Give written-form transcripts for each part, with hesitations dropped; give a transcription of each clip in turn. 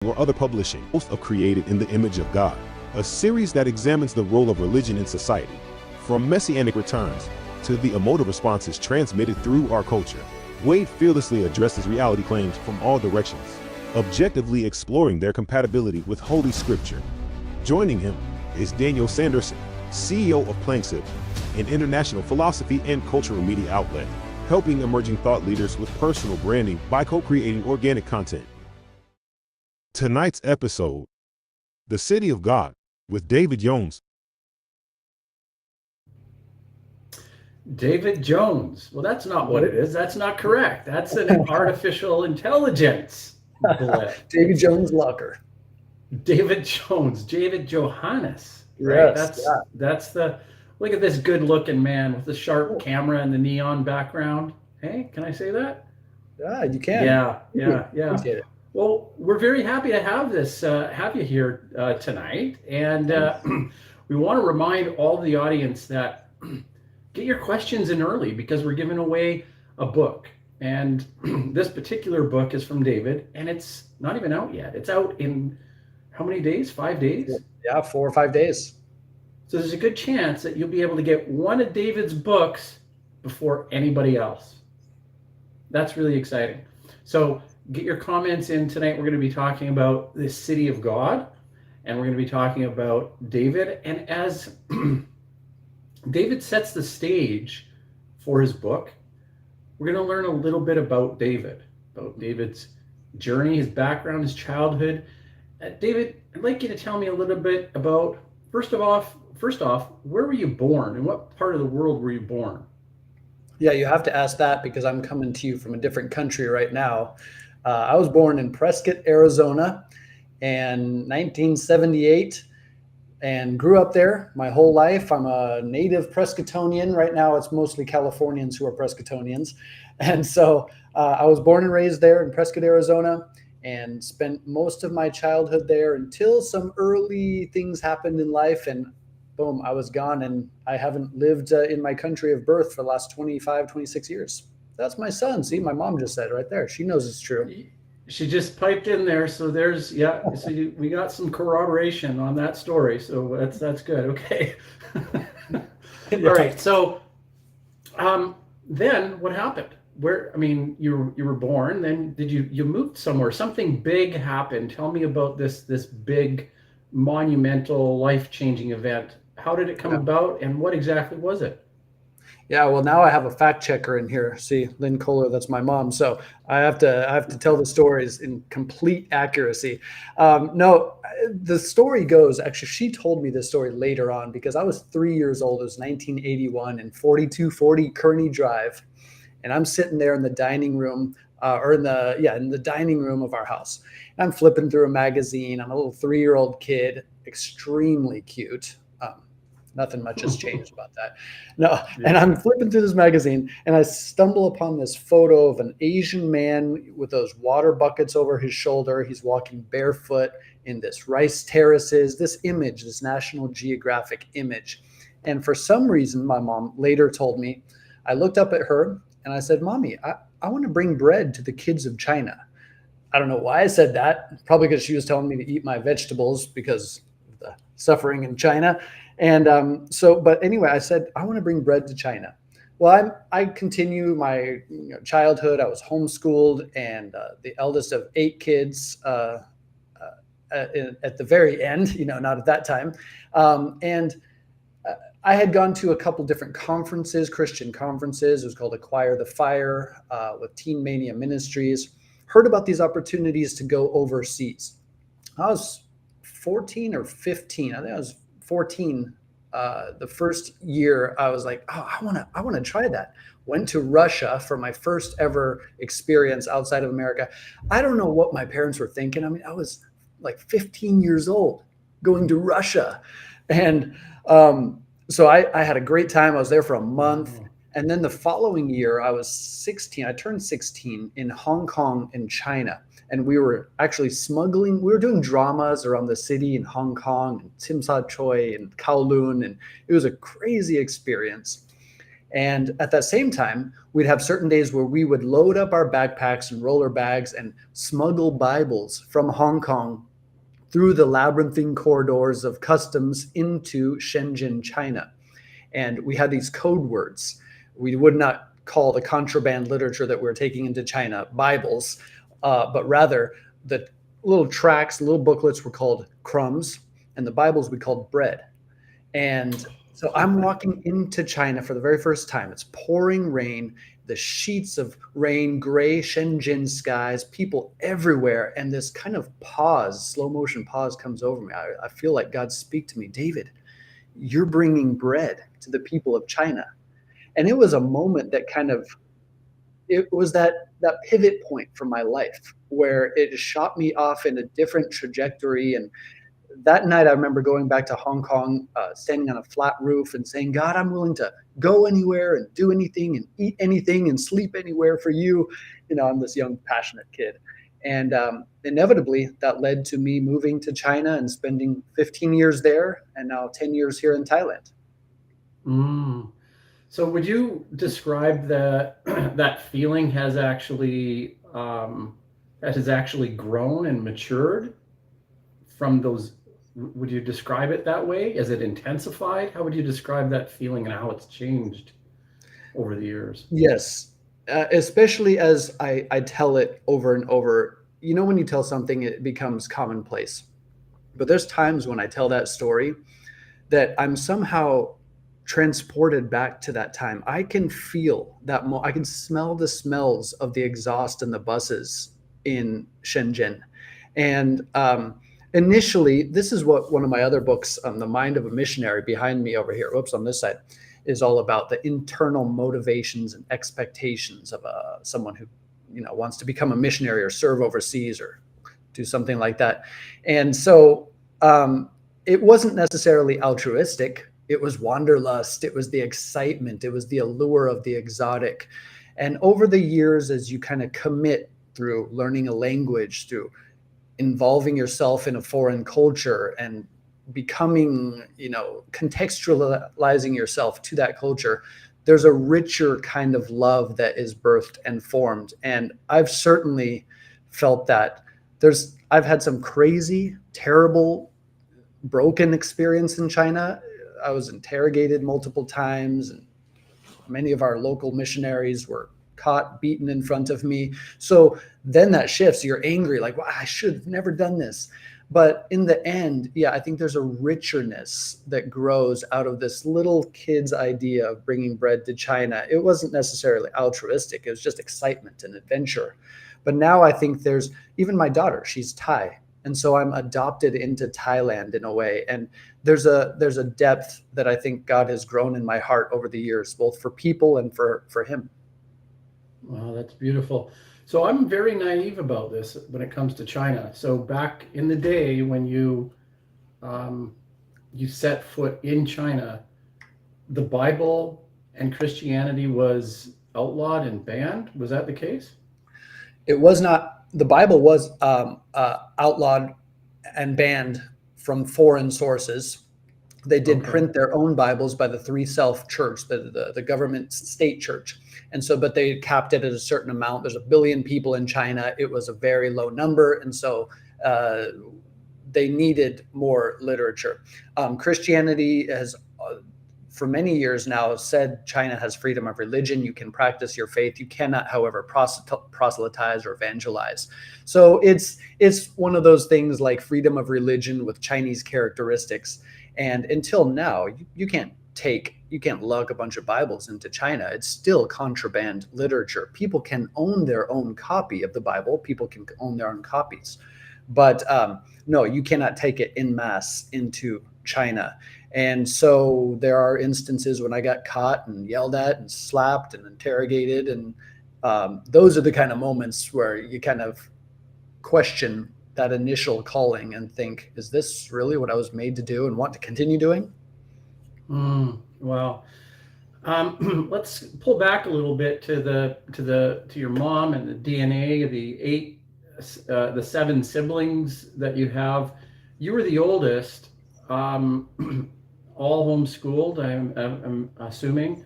or other publishing, most of Created in the Image of God, a series that examines the role of religion in society, from messianic returns to the emotive responses transmitted through our culture. Wade fearlessly addresses reality claims from all directions, objectively exploring their compatibility with Holy Scripture. Joining him is Daniel Sanderson, CEO of Planksip, an international philosophy and cultural media outlet, helping emerging thought leaders with personal branding by co-creating organic content. Tonight's episode, The City of God, with David Jones. David Jones. Well, that's not what it is. That's not correct. That's an artificial intelligence blip. David Jones Locker. David Jones, David Johannes, right? Yes, That's the, look at this good looking man with the sharp camera and the neon background. Hey, can I say that? Yeah, you can. Yeah. Appreciate it. Well, we're very happy to have you here tonight. And we want to remind all the audience that get your questions in early because we're giving away a book. And this particular book is from David, and it's not even out yet. It's out in how many days? 5 days? Yeah, 4 or 5 days. So there's a good chance that you'll be able to get one of David's books before anybody else. That's really exciting. So get your comments in tonight. We're going to be talking about the City of God, and we're going to be talking about David. And as David sets the stage for his book, we're going to learn a little bit about David's journey, his background, his childhood. David, I'd like you to tell me a little bit about, first off, where were you born? In what part of the world were you born? Yeah, you have to ask that because I'm coming to you from a different country right now. I was born in Prescott, Arizona in 1978 and grew up there my whole life. I'm a native Prescottonian. Right now, it's mostly Californians who are Prescottonians. And so I was born and raised there in Prescott, Arizona, and spent most of my childhood there until some early things happened in life. And boom, I was gone. And I haven't lived in my country of birth for the last 25, 26 years. That's my son. See, my mom just said right there. She knows it's true. She just piped in there. So there's, we got some corroboration on that story. So that's good. Okay. All right. So then what happened? You were born, then you moved somewhere, something big happened. Tell me about this big monumental life-changing event. How did it come about and what exactly was it? Yeah, well, now I have a fact checker in here. See, Lynn Kohler, that's my mom. So I have to tell the stories in complete accuracy. No, the story goes, actually, she told me this story later on because I was 3 years old. It was 1981 and 4240 Kearney Drive. And I'm sitting there in the dining room, in the dining room of our house. And I'm flipping through a magazine. I'm a little 3-year-old kid, extremely cute. Nothing much has changed about that. No, yeah. And I'm flipping through this magazine, and I stumble upon this photo of an Asian man with those water buckets over his shoulder. He's walking barefoot in this rice terraces, this image, this National Geographic image. And for some reason, my mom later told me, I looked up at her, and I said, Mommy, I want to bring bread to the kids of China. I don't know why I said that. Probably because she was telling me to eat my vegetables because of the suffering in China. And but anyway, I said, I want to bring bread to China. Well, I continue my childhood. I was homeschooled and the eldest of 8 kids at the very end, not at that time. I had gone to a couple different conferences, Christian conferences. It was called Acquire the Fire with Teen Mania Ministries. Heard about these opportunities to go overseas. I was 14 or 15. I think I was 14. The first year, I was like, oh, I want to try that. Went to Russia for my first ever experience outside of America. I don't know what my parents were thinking. I mean, I was like 15 years old going to Russia. And so I had a great time. I was there for a month. And then the following year, I was 16. I turned 16 in Hong Kong and China. And we were actually smuggling. We were doing dramas around the city in Hong Kong and Tsim Sha Tsui and Kowloon. And it was a crazy experience. And at that same time, we'd have certain days where we would load up our backpacks and roller bags and smuggle Bibles from Hong Kong through the labyrinthine corridors of customs into Shenzhen, China. And we had these code words. We would not call the contraband literature that we were taking into China Bibles, but rather the little tracts, little booklets were called crumbs, and the Bibles we called bread. And so I'm walking into China for the very first time. It's pouring rain, the sheets of rain, gray Shenzhen skies, people everywhere. And this kind of pause, slow motion pause comes over me. I feel like God speak to me, David, you're bringing bread to the people of China. And it was a moment that it was that pivot point for my life where it shot me off in a different trajectory. And that night, I remember going back to Hong Kong, standing on a flat roof and saying, God, I'm willing to go anywhere and do anything and eat anything and sleep anywhere for you. I'm this young, passionate kid. And inevitably, that led to me moving to China and spending 15 years there and now 10 years here in Thailand. So would you describe that feeling has actually grown and matured from those? Would you describe it that way? Has it intensified? How would you describe that feeling and how it's changed over the years? Yes, especially as I tell it over and over. When you tell something, it becomes commonplace. But there's times when I tell that story that I'm somehow transported back to that time. I can feel that. I can smell the smells of the exhaust in the buses in Shenzhen. And initially, this is what one of my other books, The Mind of a Missionary, behind me over here, on this side, is all about, the internal motivations and expectations of someone who wants to become a missionary or serve overseas or do something like that. And so it wasn't necessarily altruistic. It was wanderlust. It was the excitement. It was the allure of the exotic. And over the years, as you kind of commit through learning a language, through involving yourself in a foreign culture and becoming, contextualizing yourself to that culture, there's a richer kind of love that is birthed and formed. And I've certainly felt that. I've had some crazy, terrible, broken experience in China. I was interrogated multiple times, and many of our local missionaries were caught, beaten in front of me. So then that shifts. You're angry, like, well, I should have never done this. But in the end, I think there's a richness that grows out of this little kid's idea of bringing bread to China. It wasn't necessarily altruistic. It was just excitement and adventure. But now I think there's, even my daughter, she's Thai. And so I'm adopted into Thailand in a way. And there's a depth that I think God has grown in my heart over the years, both for people and for him. Wow, that's beautiful. So I'm very naive about this when it comes to China. So back in the day when you set foot in China, the Bible and Christianity was outlawed and banned. Was that the case? It was not. The Bible was outlawed and banned from foreign sources. They did print their own Bibles by the Three Self Church, the government state church. And so, but they capped it at a certain amount. There's 1 billion people in China. It was a very low number. And so they needed more literature. Christianity has, for many years now, said China has freedom of religion. You can practice your faith. You cannot, however, proselytize or evangelize. So it's one of those things like freedom of religion with Chinese characteristics. And until now, you can't lug a bunch of Bibles into China. It's still contraband literature. People can own their own copy of the Bible. People can own their own copies. But no, you cannot take it en masse into China. And so there are instances when I got caught and yelled at and slapped and interrogated. And those are the kind of moments where you kind of question that initial calling and think, is this really what I was made to do and want to continue doing? Well, let's pull back a little bit to your mom and the DNA, the 7 siblings that you have. You were the oldest, all homeschooled, I'm assuming.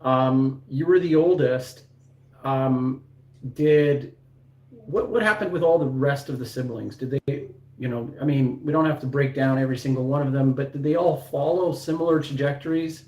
You were the oldest. Um, did what happened with all the rest of the siblings? Did they, I mean, we don't have to break down every single one of them, but did they all follow similar trajectories?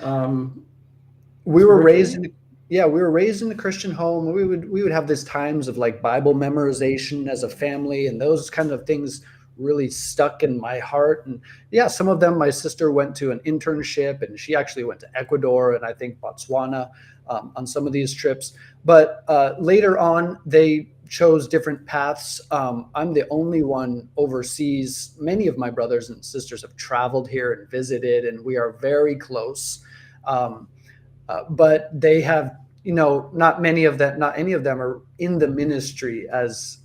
We were raised Spiritually? we were raised in the Christian home. We would have these times of like Bible memorization as a family, and those kind of things really stuck in my heart. And yeah, some of them, my sister went to an internship, and she actually went to Ecuador and I think Botswana on some of these trips. But later on, they chose different paths. I'm the only one overseas. Many of my brothers and sisters have traveled here and visited, and we are very close. Um, but they have, not many of them, not any of them are in the ministry as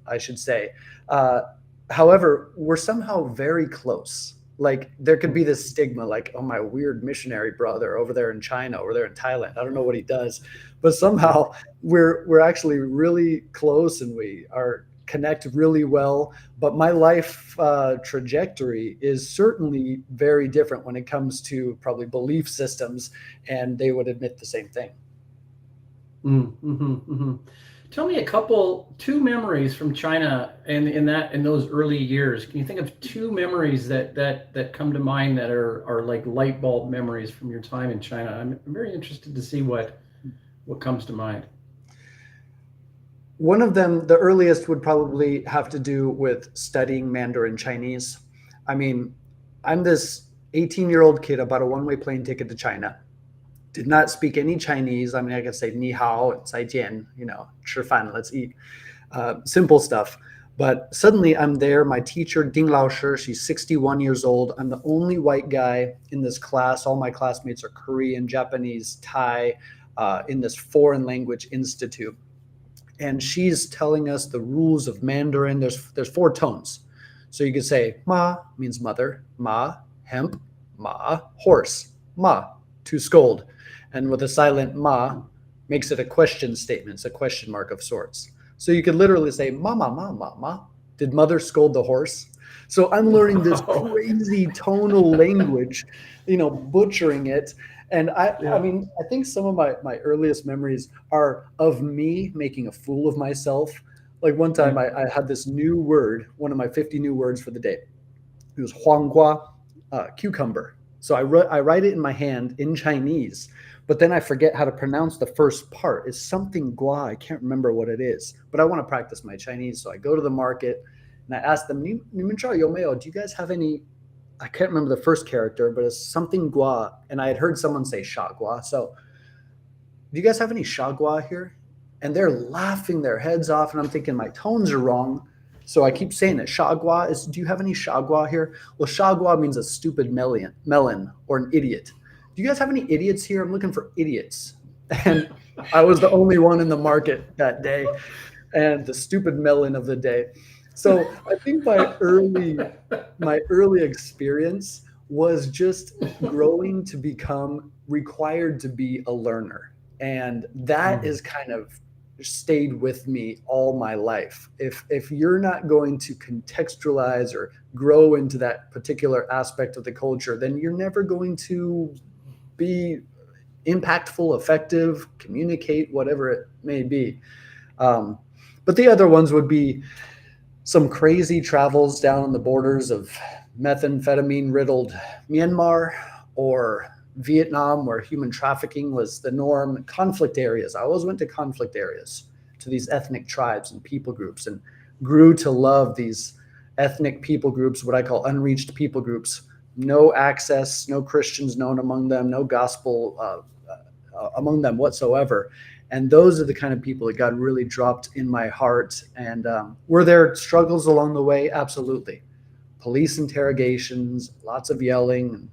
I should say. Uh, However, we're somehow very close. Like there could be this stigma, like, oh, my weird missionary brother over there in China, over there in Thailand. I don't know what he does, but somehow we're actually really close and we are connect really well. But my life trajectory is certainly very different when it comes to probably belief systems, and they would admit the same thing. Mm-hmm. Tell me two memories from China and in those early years. Can you think of two memories that come to mind that are like light bulb memories from your time in China? I'm very interested to see what comes to mind. One of them, the earliest, would probably have to do with studying Mandarin Chinese. I mean, I'm this 18-year-old kid about a one-way plane ticket to China. Did not speak any Chinese. I mean, I could say ni hao and zai jian, 吃饭, let's eat. Simple stuff. But suddenly I'm there. My teacher, Ding Lao Shi, she's 61 years old. I'm the only white guy in this class. All my classmates are Korean, Japanese, Thai, in this foreign language institute. And she's telling us the rules of Mandarin. There's four tones. So you could say ma means mother, ma, hemp, ma, horse, ma, to scold. And with a silent ma makes it a question statement. It's a question mark of sorts. So you could literally say ma, ma, ma, ma, ma. Did mother scold the horse? So I'm learning this crazy tonal language, butchering it. And I mean, I think some of my earliest memories are of me making a fool of myself. Like one time I had this new word, one of my 50 new words for the day. It was huanggua, cucumber. So I write it in my hand in Chinese, but then I forget how to pronounce the first part. It's something gua. I can't remember what it is, but I want to practice my Chinese. So I go to the market and I ask them, do you guys have any? I can't remember the first character, but it's something gua. And I had heard someone say sha gua. So do you guys have any sha gua here? And they're laughing their heads off. And I'm thinking my tones are wrong. So I keep saying it. Sha gua is, do you have any sha gua here? Well, sha gua means a stupid melon or an idiot. Do you guys have any idiots here? I'm looking for idiots. And I was the only one in the market that day and the stupid melon of the day. So I think my early experience was just growing to become required to be a learner. And that is kind of stayed with me all my life. If you're not going to contextualize or grow into that particular aspect of the culture, then you're never going to be impactful, effective, communicate, whatever it may be. But the other ones would be some crazy travels down on the borders of methamphetamine-riddled Myanmar or Vietnam, where human trafficking was the norm. Conflict areas. I always went to conflict areas, to these ethnic tribes and people groups, and grew to love these ethnic people groups, what I call unreached people groups. No access, no Christians known among them, no gospel among them whatsoever. And those are the kind of people that God really dropped in my heart. And were there struggles along the way? Absolutely. Police interrogations, lots of yelling, and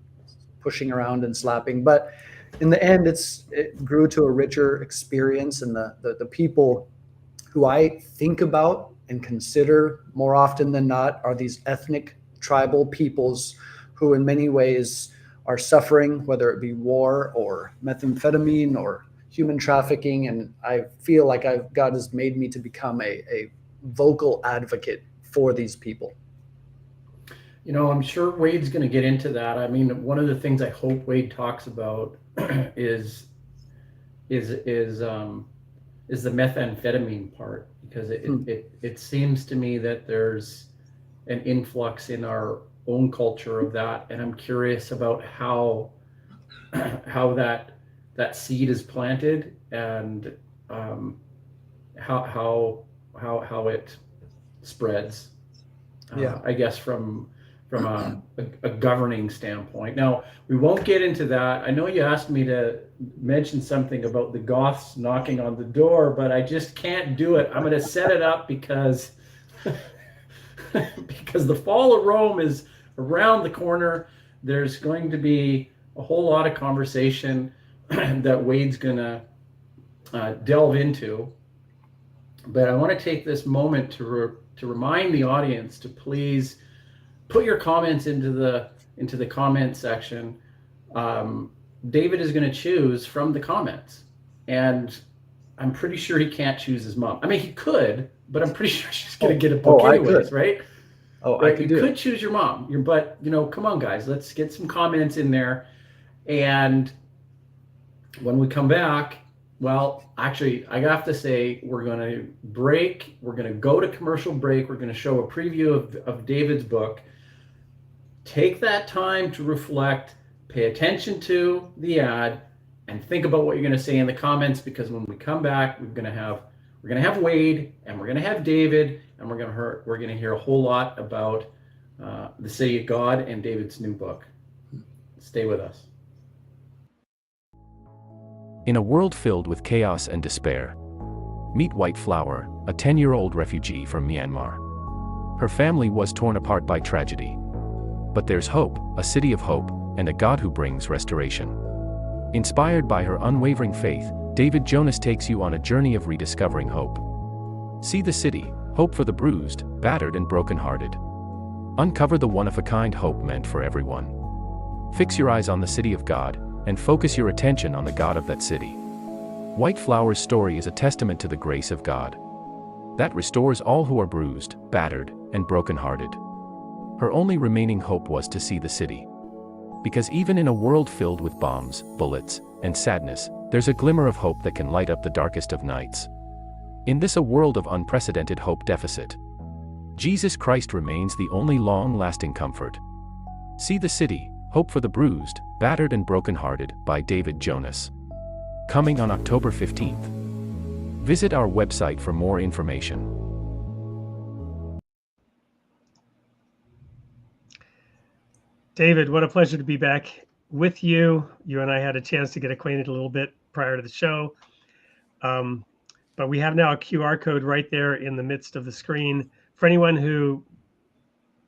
pushing around and slapping. But in the end, it grew to a richer experience. And the people who I think about and consider more often than not are these ethnic tribal peoples who in many ways are suffering, whether it be war or methamphetamine or human trafficking. And I feel like God has made me to become a vocal advocate for these people. I'm sure Wade's going to get into that. I mean, one of the things I hope Wade talks about is is the methamphetamine part, because it seems to me that there's an influx in our own culture of that, and I'm curious about how that seed is planted, and how it spreads. I guess from a governing standpoint. Now, we won't get into that. I know you asked me to mention something about the Goths knocking on the door, but I just can't do it. I'm going to set it up because because the fall of Rome is around the corner. There's going to be a whole lot of conversation that Wade's going to delve into. But I want to take this moment to remind the audience to please put your comments into the comment section. David is going to choose from the comments, and I'm pretty sure he can't choose his mom. I mean, he could, but I'm pretty sure she's going to get a book anyways, right? I could you could choose your mom, but come on, guys, let's get some comments in there. And when we come back, well, actually, I have to say, we're going to break. We're going to go to commercial break. We're going to show a preview of David's book. Take that time to reflect, pay attention to the ad, and think about what you're going to say in the comments, because when we come back, we're going to have Wade, and we're going to have David, and we're going to hear a whole lot about the City of God and David's new book. Stay with us. In a world filled with chaos and despair, meet White Flower, a 10-year-old refugee from Myanmar. Her family was torn apart by tragedy. But there's hope, a city of hope, and a God who brings restoration. Inspired by her unwavering faith, David Joannes takes you on a journey of rediscovering hope. See the city, hope for the bruised, battered, and brokenhearted. Uncover the one-of-a-kind hope meant for everyone. Fix your eyes on the city of God, and focus your attention on the God of that city. White Flower's story is a testament to the grace of God that restores all who are bruised, battered, and brokenhearted. Her only remaining hope was to see the city. Because even in a world filled with bombs, bullets, and sadness, there's a glimmer of hope that can light up the darkest of nights. In this a world of unprecedented hope deficit, Jesus Christ remains the only long-lasting comfort. See the city, hope for the bruised, battered, and brokenhearted by David Joannes. Coming on October 15th. Visit our website for more information. David, what a pleasure to be back with you. You and I had a chance to get acquainted a little bit prior to the show. But we have now a QR code right there in the midst of the screen. For anyone who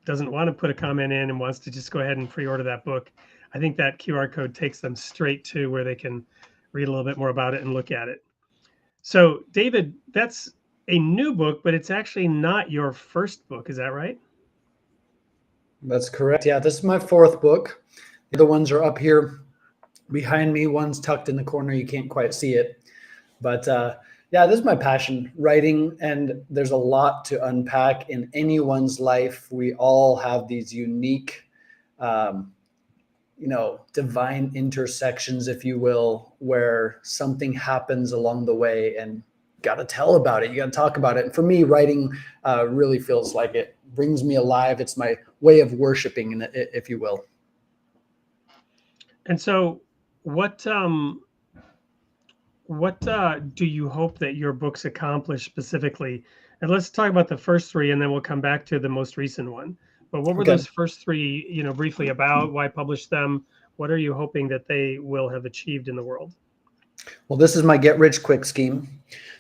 doesn't want to put a comment in and wants to just go ahead and pre-order that book, I think that QR code takes them straight to where they can read a little bit more about it and look at it. So, David, that's a new book, but it's actually not your first book. Is that right? That's correct. Yeah, this is my fourth book. The other ones are up here behind me. One's tucked in the corner. You can't quite see it. But yeah, this is my passion, writing. And there's a lot to unpack in anyone's life. We all have these unique, divine intersections, if you will, where something happens along the way and you got to tell about it. You got to talk about it. And for me, writing really feels like it brings me alive. It's my way of worshiping, if you will. And so what do you hope that your books accomplish specifically? And let's talk about the first three, and then we'll come back to the most recent one. But what were those first three, briefly about? Why publish them? What are you hoping that they will have achieved in the world? Well, this is my get rich quick scheme.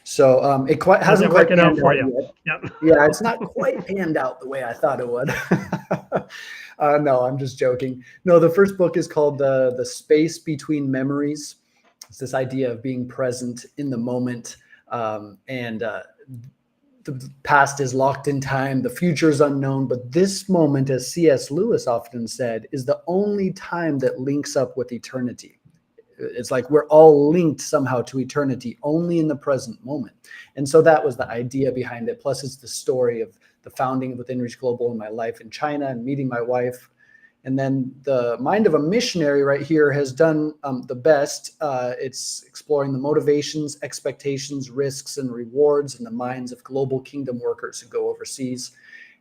So it hasn't quite working out for you. Yep. Yeah, it's not quite panned out the way I thought it would. No, I'm just joking. No, the first book is called The Space Between Memories. It's this idea of being present in the moment, and the past is locked in time, the future is unknown, but this moment, as C.S. Lewis often said, is the only time that links up with eternity. It's like we're all linked somehow to eternity, only in the present moment. And so that was the idea behind it. Plus, it's the story of the founding of Within Reach Global and my life in China and meeting my wife And then the Mind of a Missionary right here has done the best. It's exploring the motivations, expectations, risks, and rewards in the minds of global kingdom workers who go overseas.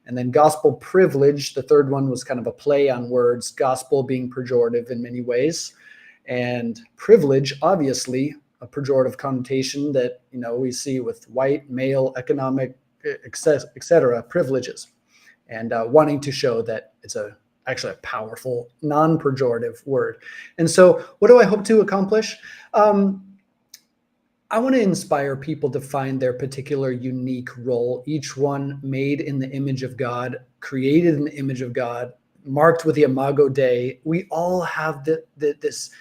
And then Gospel Privilege, the third one, was kind of a play on words, gospel being pejorative in many ways. And privilege, obviously, a pejorative connotation that we see with white, male, economic, etc. privileges, and wanting to show that it's actually a powerful, non-pejorative word. And so what do I hope to accomplish? I want to inspire people to find their particular unique role, each one made in the image of God, created in the image of God, marked with the Imago Dei. We all have this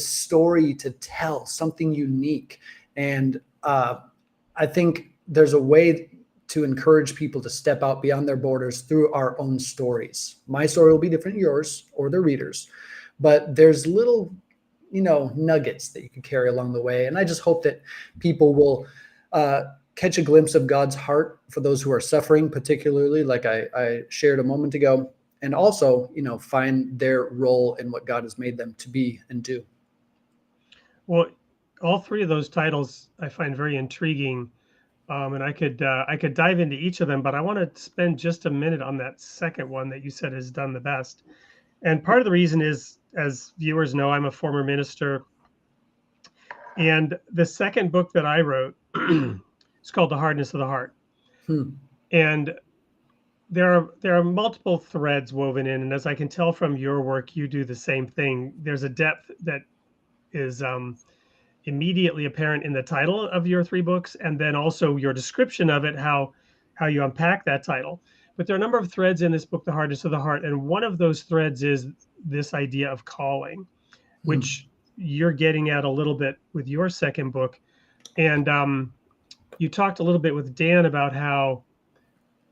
story to tell, something unique. And I think there's a way to encourage people to step out beyond their borders through our own stories. My story will be different than yours or the readers, but there's little, nuggets that you can carry along the way. And I just hope that people will catch a glimpse of God's heart for those who are suffering, particularly like I shared a moment ago, and also, find their role in what God has made them to be and do. Well, all three of those titles I find very intriguing. And I could dive into each of them, but I want to spend just a minute on that second one that you said has done the best. And part of the reason is, as viewers know, I'm a former minister. And the second book that I wrote is called The Hardness of the Heart. And there are multiple threads woven in. And as I can tell from your work, you do the same thing. There's a depth that is immediately apparent in the title of your three books, and then also your description of it, how you unpack that title. But there are a number of threads in this book, The Hardness of the Heart, and one of those threads is this idea of calling, which you're getting at a little bit with your second book. And you talked a little bit with Dan about how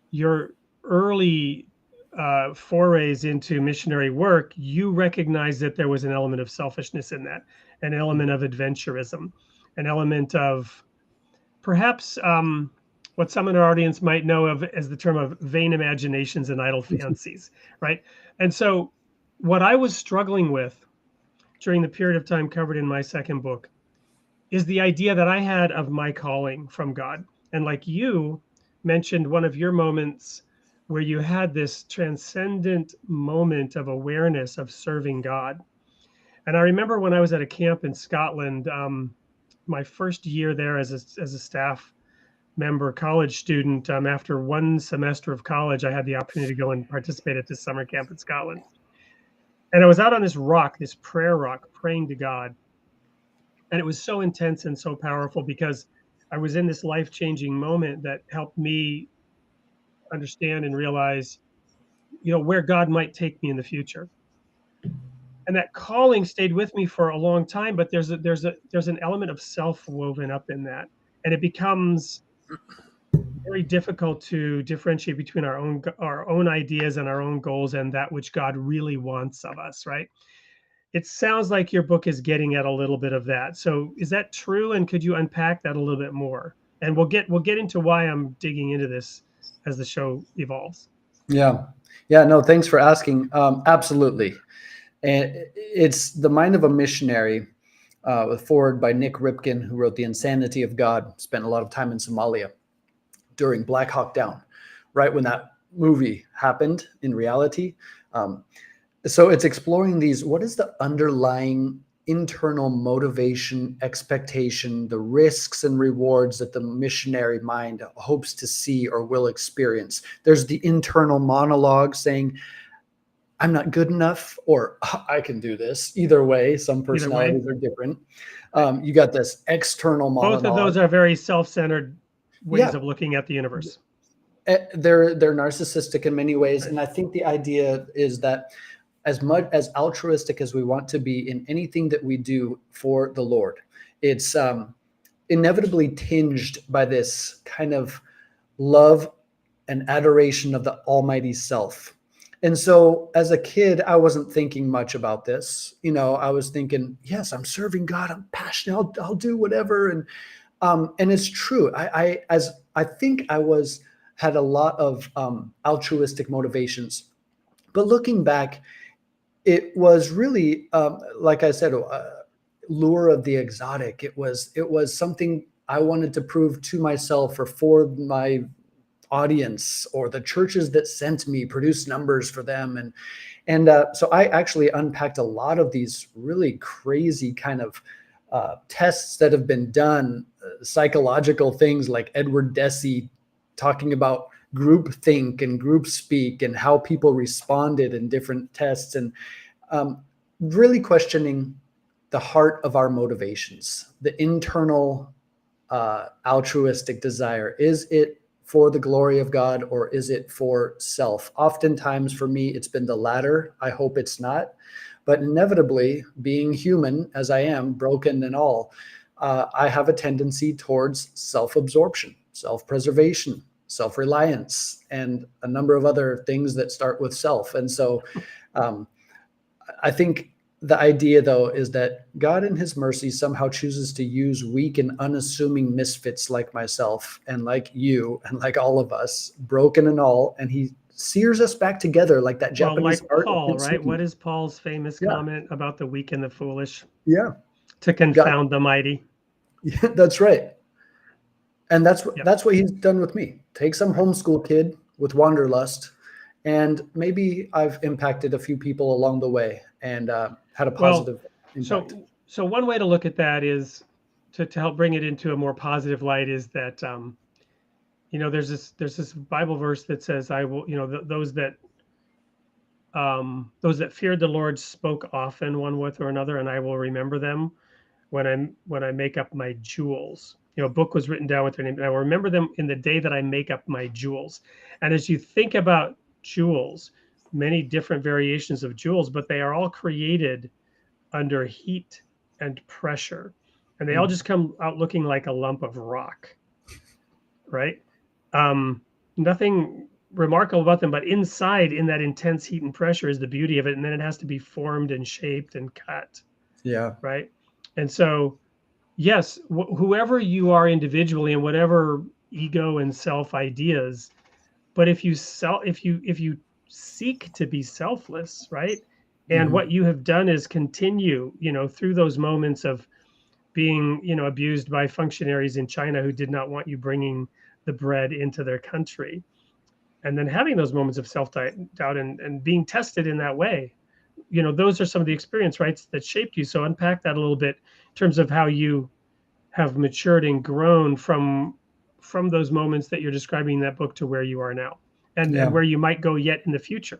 your early forays into missionary work, you recognized that there was an element of selfishness in that, an element of adventurism, an element of perhaps what some in our audience might know of as the term of vain imaginations and idle fancies, right? And so what I was struggling with during the period of time covered in my second book is the idea that I had of my calling from God. And like you mentioned, one of your moments where you had this transcendent moment of awareness of serving God. And I remember when I was at a camp in Scotland, my first year there as a staff member, college student, after one semester of college, I had the opportunity to go and participate at this summer camp in Scotland. And I was out on this rock, this prayer rock, praying to God. And it was so intense and so powerful because I was in this life-changing moment that helped me understand and realize, where God might take me in the future. And that calling stayed with me for a long time, but there's an element of self woven up in that, and it becomes very difficult to differentiate between our own ideas and our own goals and that which God really wants of us, right? It sounds like your book is getting at a little bit of that. So is that true? And could you unpack that a little bit more? And we'll get into why I'm digging into this as the show evolves. Yeah. No, thanks for asking. Absolutely. And it's The Mind of a Missionary, with foreword by Nick Ripken, who wrote The Insanity of God, spent a lot of time in Somalia during Black Hawk Down, right when that movie happened in reality. So it's exploring what is the underlying internal motivation, expectation, the risks and rewards that the missionary mind hopes to see or will experience. There's the internal monologue saying, I'm not good enough, or I can do this. Either way, some personalities are different. You got this external monologue. Both of those are very self-centered ways of looking at the universe. They're narcissistic in many ways. And I think the idea is that as much as altruistic as we want to be in anything that we do for the Lord, it's inevitably tinged by this kind of love and adoration of the Almighty Self. And so as a kid, I wasn't thinking much about this. I was thinking, yes, I'm serving God. I'm passionate. I'll do whatever. And it's true. I think I had a lot of altruistic motivations. But looking back, it was really, like I said, lure of the exotic. It was something I wanted to prove to myself or for my audience, or the churches that sent me, produce numbers for them. And so I actually unpacked a lot of these really crazy kind of tests that have been done, psychological things like Edward Deci talking about group think and group speak and how people responded in different tests, and really questioning the heart of our motivations, the internal altruistic desire. Is it for the glory of God, or is it for self? Oftentimes for me, it's been the latter. I hope it's not. But inevitably, being human as I am, broken and all, I have a tendency towards self-absorption, self-preservation, self-reliance, and a number of other things that start with self. And so I think the idea, though, is that God in his mercy somehow chooses to use weak and unassuming misfits like myself and like you and like all of us, broken and all, and he sears us back together like that Japanese like art. Paul, right? What is Paul's famous comment about the weak and the foolish? Yeah. To confound the mighty. Yeah, that's right. And that's what he's done with me. Take some homeschool kid with wanderlust, and maybe I've impacted a few people along the way and had a positive impact. So one way to look at that is to help bring it into a more positive light is that there's this Bible verse that says, I will, those that feared the Lord spoke often one with or another, and I will remember them when I make up my jewels. A book was written down with their name, and I will remember them in the day that I make up my jewels. And as you think about jewels, many different variations of jewels, but they are all created under heat and pressure, and they all just come out looking like a lump of rock, right? Nothing remarkable about them, but inside, in that intense heat and pressure, is the beauty of it. And then it has to be formed and shaped and cut. Yeah. Right. And so, yes, whoever you are individually and whatever ego and self ideas, but if you seek to be selfless, right? And what you have done is continue, through those moments of being, abused by functionaries in China who did not want you bringing the bread into their country, and then having those moments of self-doubt and being tested in that way. Those are some of the experience, right, that shaped you. So unpack that a little bit in terms of how you have matured and grown from those moments that you're describing in that book to where you are now, and where you might go yet in the future.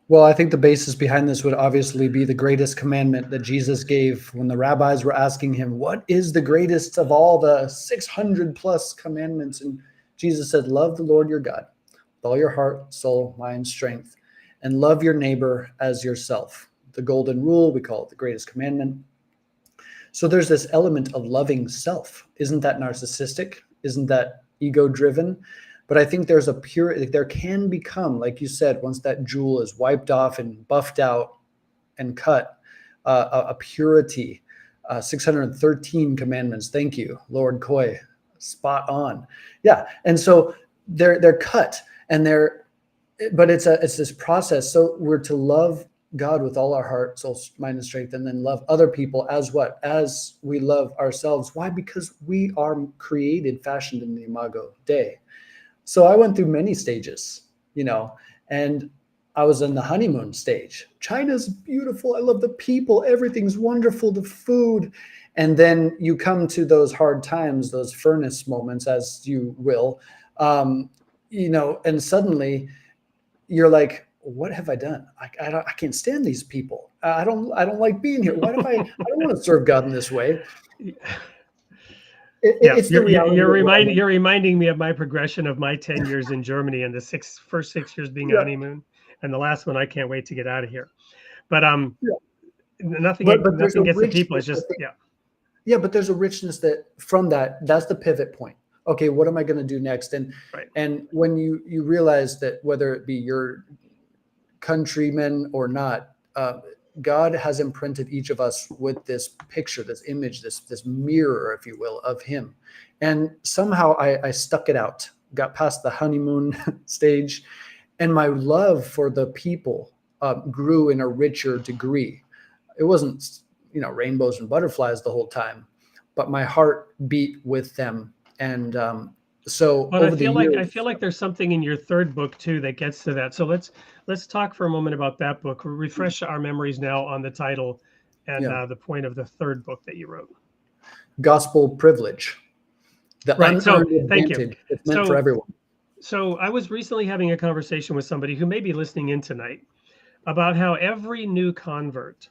Well, I think the basis behind this would obviously be the greatest commandment that Jesus gave when the rabbis were asking him, what is the greatest of all the 600 plus commandments? And Jesus said, love the Lord your God with all your heart, soul, mind, strength, and love your neighbor as yourself. The golden rule, we call it the greatest commandment. So there's this element of loving self. Isn't that narcissistic? Isn't that ego-driven? But I think there can become, like you said, once that jewel is wiped off and buffed out and cut, a purity. 613 commandments. Thank you, Lord Coy. Spot on. Yeah. And so they're cut, and but it's this process. So we're to love God with all our heart, soul, mind, and strength, and then love other people as we love ourselves. Why? Because we are created, fashioned in the Imago Dei. So I went through many stages, and I was in the honeymoon stage. China's beautiful. I love the people. Everything's wonderful, the food. And then you come to those hard times, those furnace moments, as you will, and suddenly you're like, what have I done? I can't stand these people. I don't like being here. I don't want to serve God in this way. It's the reality. You're reminding me of my progression of my 10 years in Germany, and the first 6 years being a honeymoon, and the last one I can't wait to get out of here. But nothing gets the people. It's just but there's a richness that's the pivot point. Okay, what am I going to do next? And when you realize that whether it be your countrymen or not, God has imprinted each of us with this picture, this image, this mirror, if you will, of him. And somehow I stuck it out, got past the honeymoon stage, and my love for the people grew in a richer degree. It wasn't, rainbows and butterflies the whole time, but my heart beat with them. And so But over I the feel years, like there's something in your third book too that gets to that. So let's talk for a moment about that book. Refresh our memories now on the title and yeah, the point of the third book that you wrote. gospel privilege, the Right. So unearned thank you. advantage that's meant for everyone. So I was recently having a conversation with somebody who may be listening in tonight about how every new convert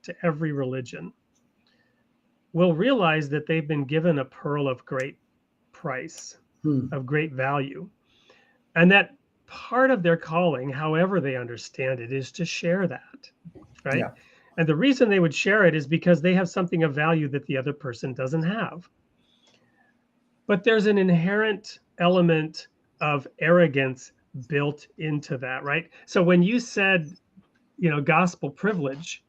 to every religion will realize that they've been given a pearl of great price, of great value, and that part of their calling, however they understand it, is to share that, right? Yeah. And the reason they would share it is because they have something of value that the other person doesn't have. But there's an inherent element of arrogance built into that, right? So when you said, gospel privilege,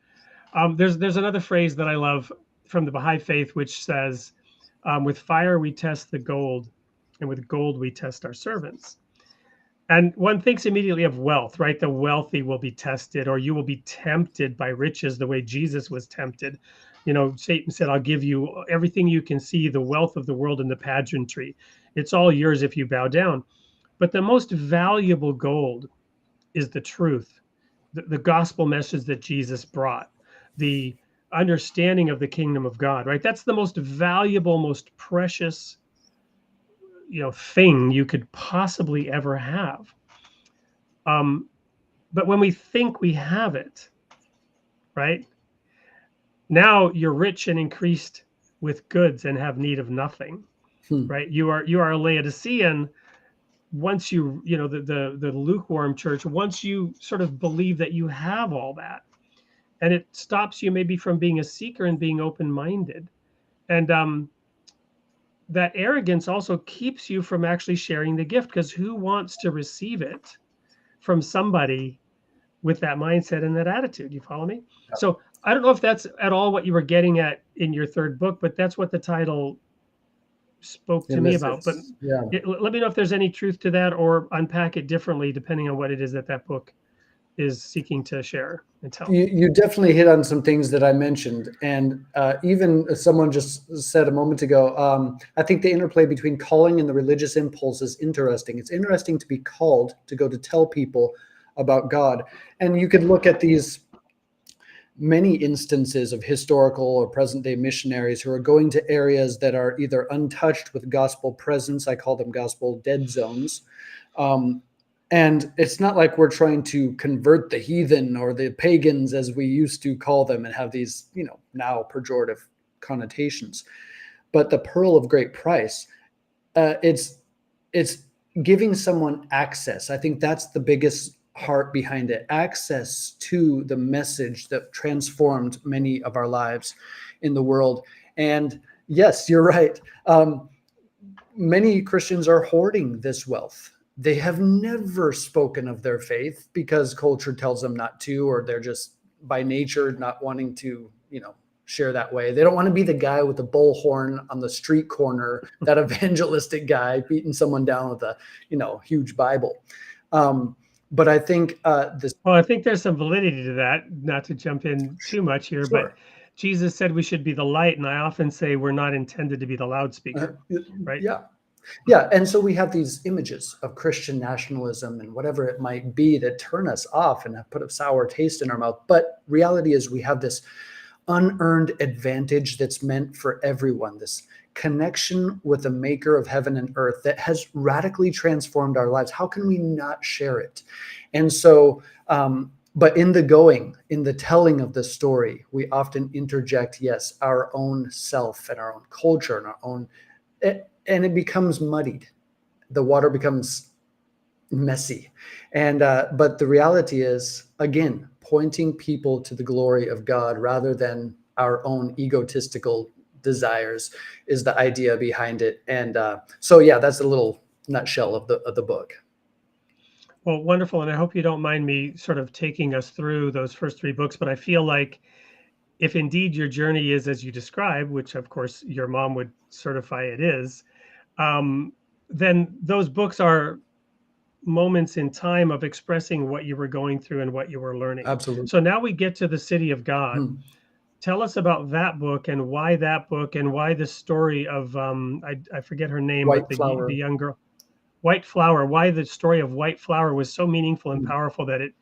there's another phrase that I love from the Baha'i faith, which says, with fire we test the gold, and with gold we test our servants. And one thinks immediately of wealth, right? The wealthy will be tested, or you will be tempted by riches the way Jesus was tempted. Satan said, I'll give you everything you can see, the wealth of the world and the pageantry. It's all yours if you bow down. But the most valuable gold is the truth, the gospel message that Jesus brought, the understanding of the kingdom of God, right? That's the most valuable, most precious thing you could possibly ever have. But when we think we have it, right? Now you're rich and increased with goods and have need of nothing, right? You are a Laodicean once the lukewarm church, once you sort of believe that you have all that, and it stops you maybe from being a seeker and being open-minded. And that arrogance also keeps you from actually sharing the gift, because who wants to receive it from somebody with that mindset and that attitude? You follow me? Yeah. So I don't know if that's at all what you were getting at in your third book, but that's what the title spoke to me about. But let me know if there's any truth to that, or unpack it differently depending on what it is that book is seeking to share and tell. You definitely hit on some things that I mentioned. And even someone just said a moment ago, I think the interplay between calling and the religious impulse is interesting. It's interesting to be called to go to tell people about God. And you could look at these many instances of historical or present day missionaries who are going to areas that are either untouched with gospel presence. I call them gospel dead zones. And it's not like we're trying to convert the heathen or the pagans, as we used to call them, and have these, now pejorative connotations. But the pearl of great price, it's giving someone access. I think that's the biggest heart behind it. Access to the message that transformed many of our lives in the world. And yes, you're right. Many Christians are hoarding this wealth. They have never spoken of their faith because culture tells them not to, or they're just by nature not wanting to, share that way. They don't want to be the guy with the bullhorn on the street corner, that evangelistic guy beating someone down with a, huge Bible. But I think this. Well, I think there's some validity to that, not to jump in too much here, Sure. but Jesus said we should be the light. And I often say we're not intended to be the loudspeaker, right? Yeah. Yeah. And so we have these images of Christian nationalism and whatever it might be that turn us off and have put a sour taste in our mouth. But reality is we have this unearned advantage that's meant for everyone, this connection with the maker of heaven and earth that has radically transformed our lives. How can we not share it? And so, but in the telling of the story, we often interject, yes, our own self and our own culture and our own, and it becomes muddied. The water becomes messy. And but the reality is, again, pointing people to the glory of God rather than our own egotistical desires is the idea behind it. And so, yeah, that's a little nutshell of the book. Well, wonderful. And I hope you don't mind me sort of taking us through those first three books, but I feel like if indeed your journey is as you describe, which of course your mom would certify it is, then those books are moments in time of expressing what you were going through and what you were learning. Absolutely. So now we get to the City of God. Tell us about that book and why the story of I forget her name, White but Flower. the young girl, White Flower. Why the story of White Flower was so meaningful and powerful that it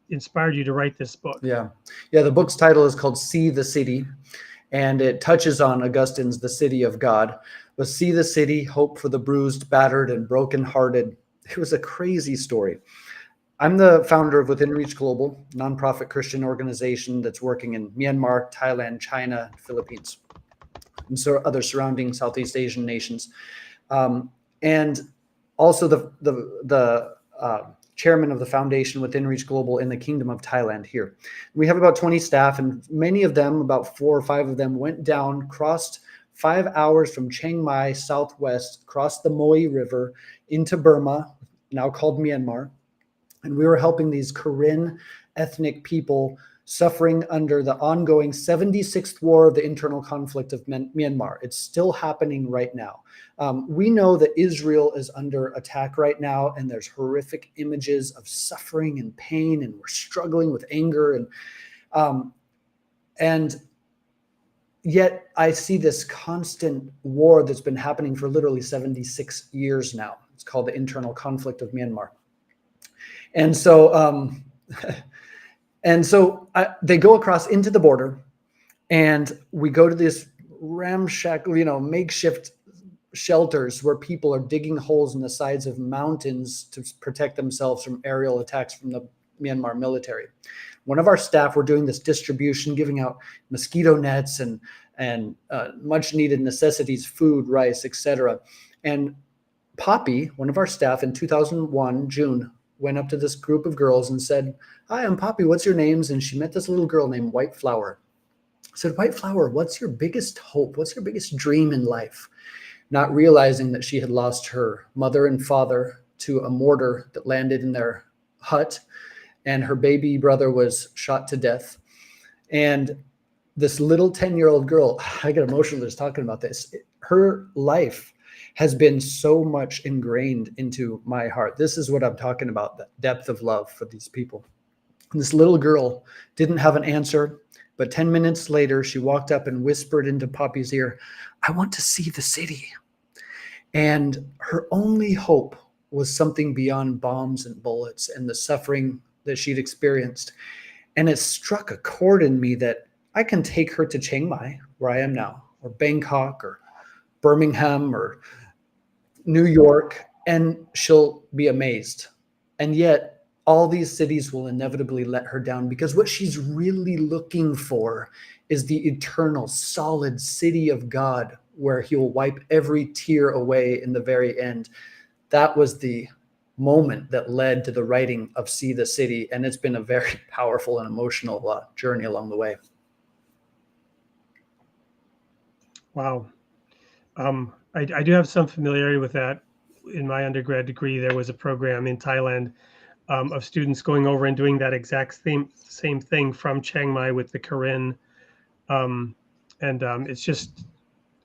inspired you to write this book. Yeah. The book's title is called See the City, and it touches on Augustine's The City of God. But see the city, hope for the bruised, battered, and brokenhearted. It was a crazy story. I'm the founder of Within Reach Global, nonprofit Christian organization that's working in Myanmar, Thailand, China, Philippines, and so other surrounding Southeast Asian nations. And also the chairman of the foundation Within Reach Global in the Kingdom of Thailand here. We have about 20 staff, and many of them, about 4 or 5 of them, went down, crossed 5 hours from Chiang Mai southwest, crossed the Moi River into Burma, now called Myanmar. And we were helping these Karen ethnic people suffering under the ongoing 76th war of the internal conflict of Myanmar. It's still happening right now. We know that Israel is under attack right now, and there's horrific images of suffering and pain, and we're struggling with anger. And yet I see this constant war that's been happening for literally 76 years now. It's called the internal conflict of Myanmar. And so, they go across into the border, and we go to this ramshackle, makeshift shelters where people are digging holes in the sides of mountains to protect themselves from aerial attacks from the Myanmar military. One of our staff were doing this distribution, giving out mosquito nets and much needed necessities, food, rice, etc. And Poppy, one of our staff in 2001, June, went up to this group of girls and said, "Hi, I'm Poppy. What's your names?" And she met this little girl named White Flower. I said, "White Flower, what's your biggest hope? What's your biggest dream in life?" Not realizing that she had lost her mother and father to a mortar that landed in their hut, and her baby brother was shot to death. And this little 10-year-old girl, I get emotional just talking about this. Her life has been so much ingrained into my heart. This is what I'm talking about, the depth of love for these people. And this little girl didn't have an answer, but 10 minutes later, she walked up and whispered into Poppy's ear, "I want to see the city." And her only hope was something beyond bombs and bullets and the suffering that she'd experienced. And it struck a chord in me that I can take her to Chiang Mai, where I am now, or Bangkok, or Birmingham, or New York, and she'll be amazed. And yet all these cities will inevitably let her down, because what she's really looking for is the eternal, solid city of God, where he will wipe every tear away in the very end. That was the moment that led to the writing of See the City, and it's been a very powerful and emotional journey along the way. Wow. I do have some familiarity with that. In my undergrad degree, there was a program in Thailand of students going over and doing that exact same thing from Chiang Mai with the Karen. It's just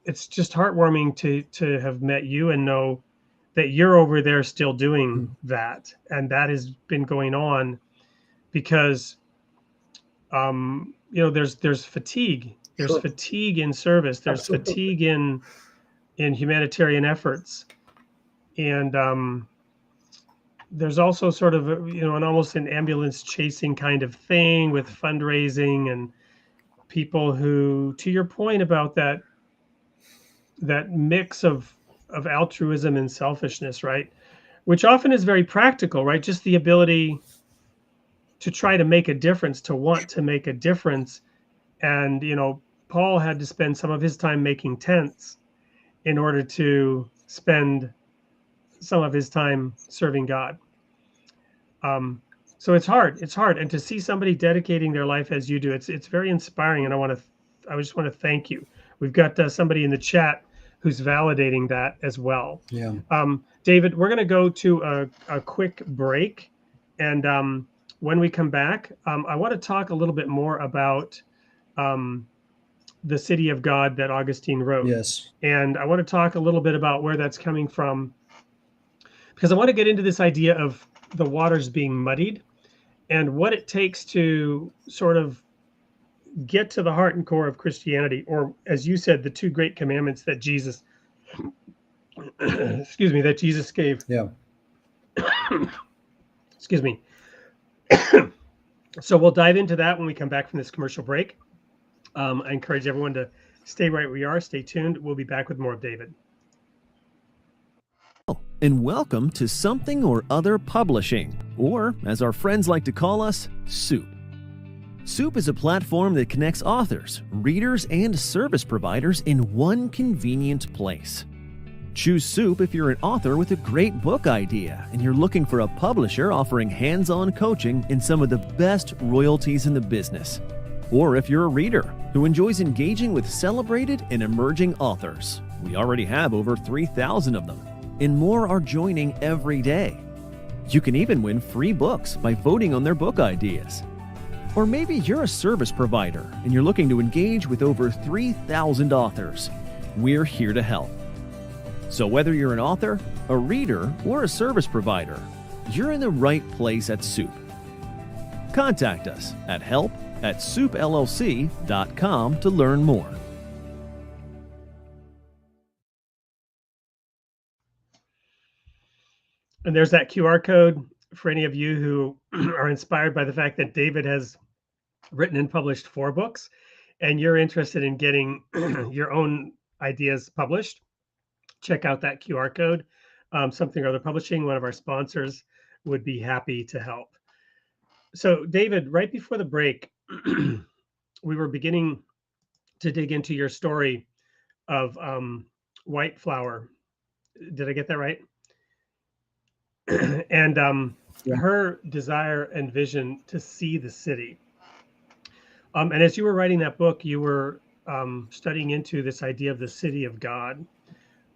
heartwarming to have met you and know that you're over there still doing that. And that has been going on because, there's fatigue. There's Sure. fatigue in service. There's Absolutely. fatigue in humanitarian efforts. And there's also sort of, an almost an ambulance chasing kind of thing with fundraising and people who, to your point about that mix of altruism and selfishness, right? Which often is very practical, right? Just the ability to try to make a difference, to want to make a difference. And, Paul had to spend some of his time making tents in order to spend some of his time serving God. So it's hard. And to see somebody dedicating their life as you do, it's very inspiring. And I just want to thank you. We've got somebody in the chat who's validating that as well. Yeah. David, we're going to go to a quick break. And when we come back, I want to talk a little bit more about the City of God that Augustine wrote. Yes. And I want to talk a little bit about where that's coming from, because I want to get into this idea of the waters being muddied and what it takes to sort of get to the heart and core of Christianity, or as you said, the two great commandments that Jesus, excuse me, that Jesus gave. Yeah. Excuse me. So we'll dive into that when we come back from this commercial break. I encourage everyone to stay right where you are. Stay tuned. We'll be back with more of David. And welcome to Something or Other Publishing, or as our friends like to call us, Soup. Soup is a platform that connects authors, readers, and service providers in one convenient place. Choose Soup if you're an author with a great book idea and you're looking for a publisher offering hands-on coaching in some of the best royalties in the business. Or if you're a reader who enjoys engaging with celebrated and emerging authors. We already have over 3,000 of them, and more are joining every day. You can even win free books by voting on their book ideas. Or maybe you're a service provider and you're looking to engage with over 3,000 authors. We're here to help. So whether you're an author, a reader, or a service provider, you're in the right place at Soup. Contact us at help@soupllc.com to learn more. And there's that QR code for any of you who are inspired by the fact that David has written and published 4 books, and you're interested in getting your own ideas published. Check out that QR code. Something or Other Publishing, one of our sponsors, would be happy to help. So, David, right before the break, we were beginning to dig into your story of White Flower. Did I get that right? And her desire and vision to see the city. And as you were writing that book, you were studying into this idea of the city of God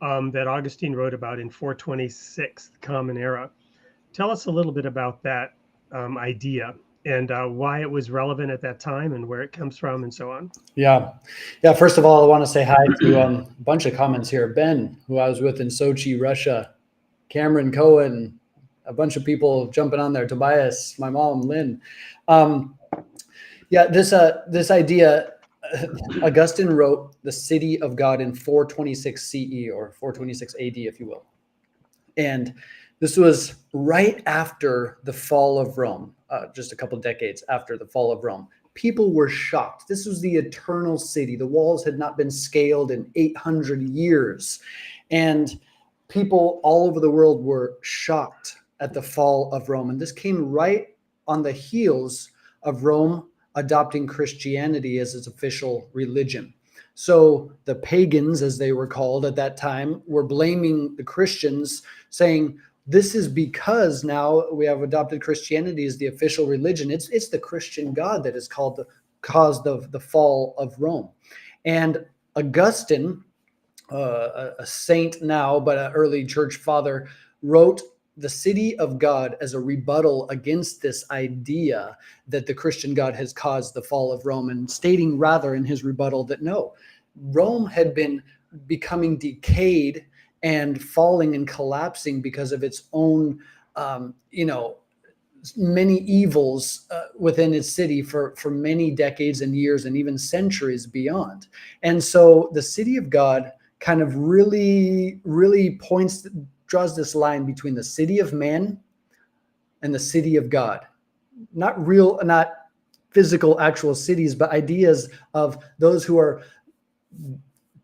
that Augustine wrote about in 426, the Common Era. Tell us a little bit about that idea and why it was relevant at that time and where it comes from and so on. Yeah. First of all, I want to say hi to a bunch of comments here. Ben, who I was with in Sochi, Russia, Cameron Cohen, a bunch of people jumping on there. Tobias, my mom, Lynn. This idea, Augustine wrote the city of God in 426 CE or 426 AD, if you will. And this was right after the fall of Rome, just a couple of decades after the fall of Rome. People were shocked. This was the eternal city. The walls had not been scaled in 800 years. And people all over the world were shocked at the fall of Rome. And this came right on the heels of Rome adopting Christianity as its official religion. So the pagans, as they were called at that time, were blaming the Christians, saying, this is because now we have adopted Christianity as the official religion. It's the Christian God that has caused the fall of Rome. And Augustine, a saint now, but an early church father, wrote the city of God as a rebuttal against this idea that the Christian God has caused the fall of Rome, and stating rather in his rebuttal that no, Rome had been becoming decayed and falling and collapsing because of its own, many evils within its city for many decades and years and even centuries beyond. And so the city of God kind of really draws this line between the city of man and the city of God. Not physical, actual cities, but ideas of those who are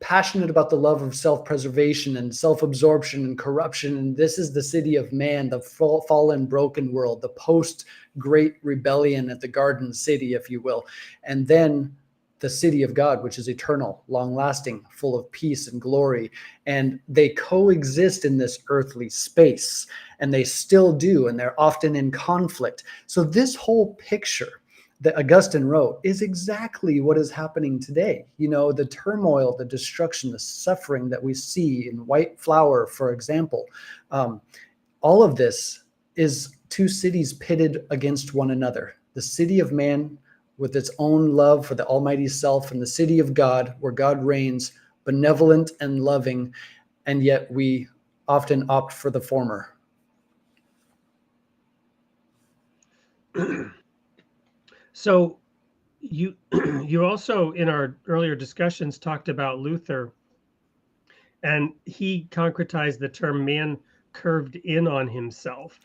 passionate about the love of self-preservation and self-absorption and corruption. And this is the city of man, the fallen, broken world, the post-great rebellion at the Garden City, if you will. And then the city of God, which is eternal, long-lasting, full of peace and glory. And they coexist in this earthly space, and they still do, and they're often in conflict. So this whole picture that Augustine wrote is exactly what is happening today. The turmoil, the destruction, the suffering that we see in White Flower, for example. All of this is two cities pitted against one another. The city of man, with its own love for the Almighty Self, and the city of God, where God reigns, benevolent and loving, and yet we often opt for the former So you you also in our earlier discussions talked about Luther, and he concretized the term man curved in on himself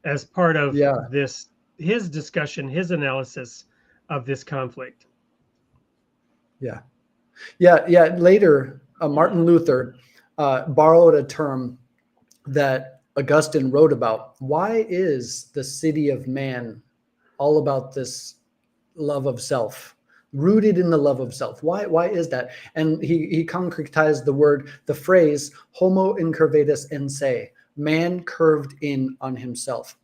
as part of Yeah. this, his discussion, his analysis of this conflict. Yeah. Yeah. Later, Martin Luther borrowed a term that Augustine wrote about. Why is the city of man all about this love of self, rooted in the love of self? Why is that? And he concretized the phrase Homo incurvatus in se, man curved in on himself.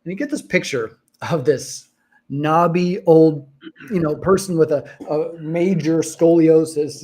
And you get this picture of this knobby old person with a major scoliosis,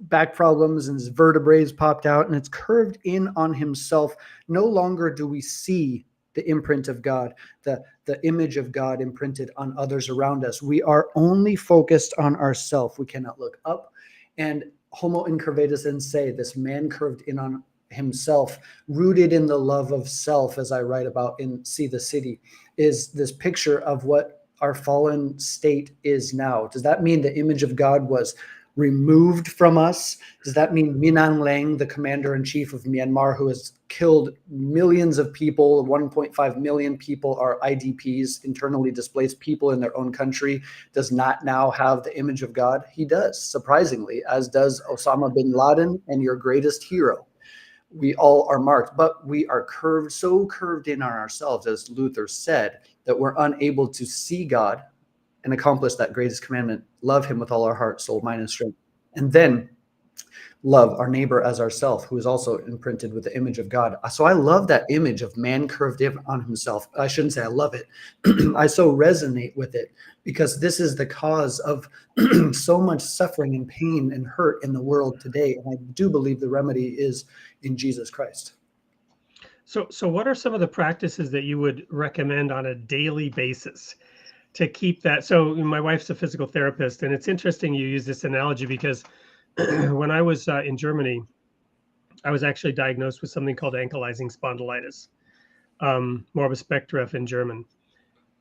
back problems, and his vertebrae popped out, and it's curved in on himself. No longer do we see the imprint of God, the image of God imprinted on others around us. We are only focused on ourselves. We cannot look up. And Homo incurvatus in se, this man curved in on himself, rooted in the love of self, as I write about in See the City, is this picture of what our fallen state is now. Does that mean the image of God was removed from us? Does that mean Min Aung Hlaing, the commander-in-chief of Myanmar, who has killed millions of people, 1.5 million people are IDPs, internally displaced people in their own country, does not now have the image of God? He does, surprisingly, as does Osama bin Laden and your greatest hero. We all are marked, but we are so curved in on ourselves, as Luther said, that we're unable to see God and accomplish that greatest commandment, love him with all our heart, soul, mind, and strength, and then love our neighbor as ourself, who is also imprinted with the image of God. So I love that image of man curved in on himself. I shouldn't say I love it. I so resonate with it because this is the cause of so much suffering and pain and hurt in the world today. And I do believe the remedy is in Jesus Christ. So what are some of the practices that you would recommend on a daily basis to keep that? So my wife's a physical therapist, and it's interesting you use this analogy because when I was in Germany, I was actually diagnosed with something called ankylosing spondylitis, morbus Bechterew in German.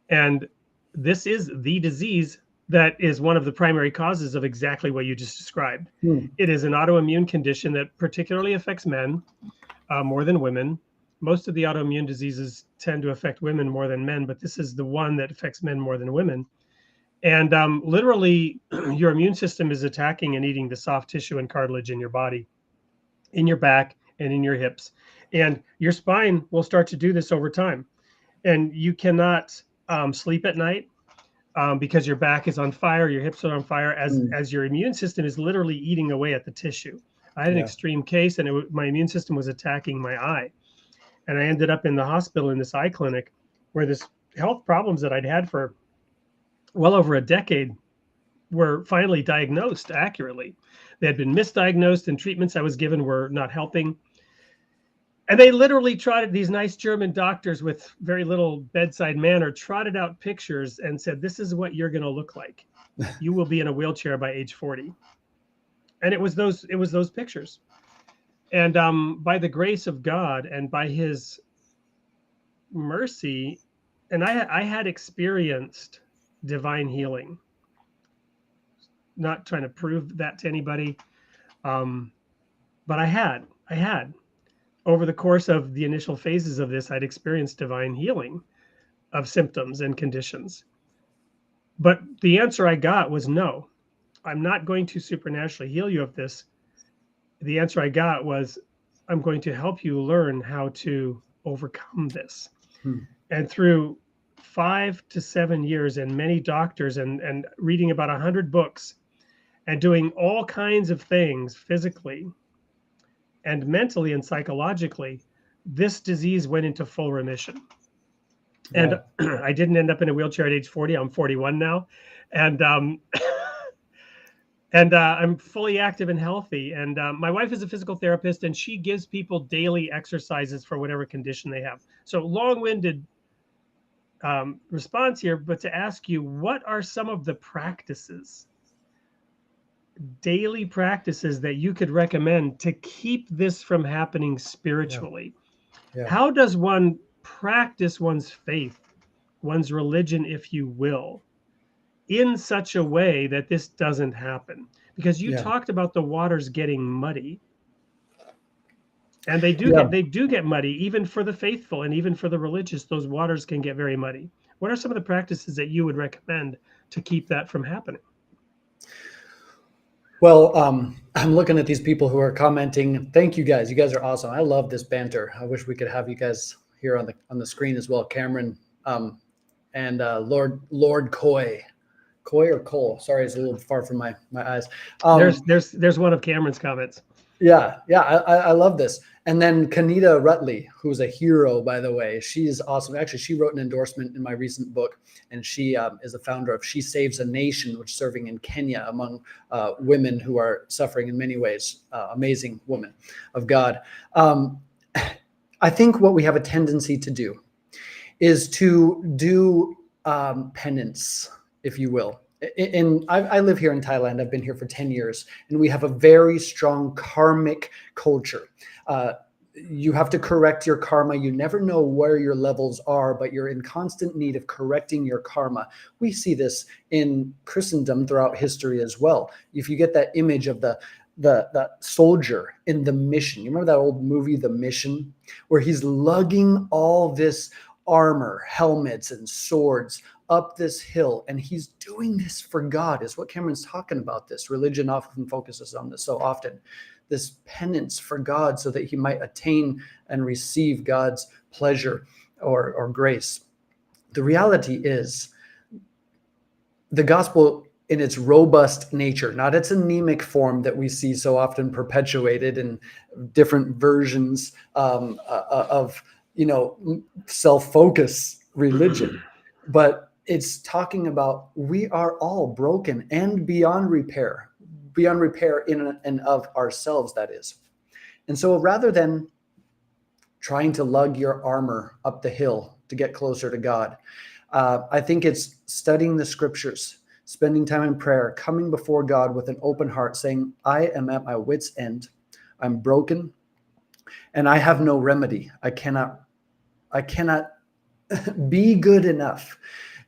And this is the disease that is one of the primary causes of exactly what you just described. It is an autoimmune condition that particularly affects men more than women. Most of the autoimmune diseases tend to affect women more than men, but this is the one that affects men more than women. And literally, your immune system is attacking and eating the soft tissue and cartilage in your body, in your back and in your hips. And your spine will start to do this over time. And you cannot sleep at night because your back is on fire, your hips are on fire, as your immune system is literally eating away at the tissue. I had an extreme case, and my immune system was attacking my eye. And I ended up in the hospital in this eye clinic where this health problems that I'd had for well over a decade were finally diagnosed accurately. They had been misdiagnosed, and treatments I was given were not helping. And they literally trotted, these nice German doctors with very little bedside manner, trotted out pictures and said, this is what you're going to look like. You will be in a wheelchair by age 40. And it was those pictures. And by the grace of God and by his mercy, and I had experienced divine healing. Not trying to prove that to anybody, but I had. Over the course of the initial phases of this, I'd experienced divine healing of symptoms and conditions. But the answer I got was no, I'm not going to supernaturally heal you of this. The answer I got was, I'm going to help you learn how to overcome this. And through 5 to 7 years and many doctors and reading about 100 books and doing all kinds of things physically and mentally and psychologically, this disease went into full remission. And I didn't end up in a wheelchair at age 40. I'm 41 now. And I'm fully active and healthy. And my wife is a physical therapist, and she gives people daily exercises for whatever condition they have. So long-winded response here, but to ask you, what are some of the practices, daily practices that you could recommend to keep this from happening spiritually? How does one practice one's faith one's religion, if you will, in such a way that this doesn't happen. Because you talked about the waters getting muddy. And they do get muddy, even for the faithful and even for the religious. Those waters can get very muddy. What are some of the practices that you would recommend to keep that from happening? Well, I'm looking at these people who are commenting. Thank you guys. You guys are awesome. I love this banter. I wish we could have you guys here on the screen as well. Cameron and Lord Coy or Cole. Sorry, it's a little far from my eyes. There's one of Cameron's comments. Yeah, I love this. And then Kanita Rutley, who's a hero, by the way. She's awesome. Actually, she wrote an endorsement in my recent book, and she is the founder of She Saves a Nation, which is serving in Kenya among women who are suffering in many ways. Amazing woman of God. I think what we have a tendency to do is to do penance, if you will. I live here in Thailand. I've been here for 10 years, and we have a very strong karmic culture. You have to correct your karma. You never know where your levels are, but you're in constant need of correcting your karma. We see this in Christendom throughout history as well. If you get that image of the soldier in The Mission, you remember that old movie, The Mission, where he's lugging all this armor, helmets, and swords up this hill, and he's doing this for God, is what Cameron's talking about. This religion often focuses on this so often, this penance for God, so that he might attain and receive God's pleasure or grace. The reality is the gospel in its robust nature, not its anemic form that we see so often perpetuated in different versions of self-focus religion, but it's talking about we are all broken and beyond repair in and of ourselves, that is. And so rather than trying to lug your armor up the hill to get closer to God, I think it's studying the scriptures, spending time in prayer, coming before God with an open heart, saying, I am at my wit's end. I'm broken and I have no remedy. I cannot be good enough.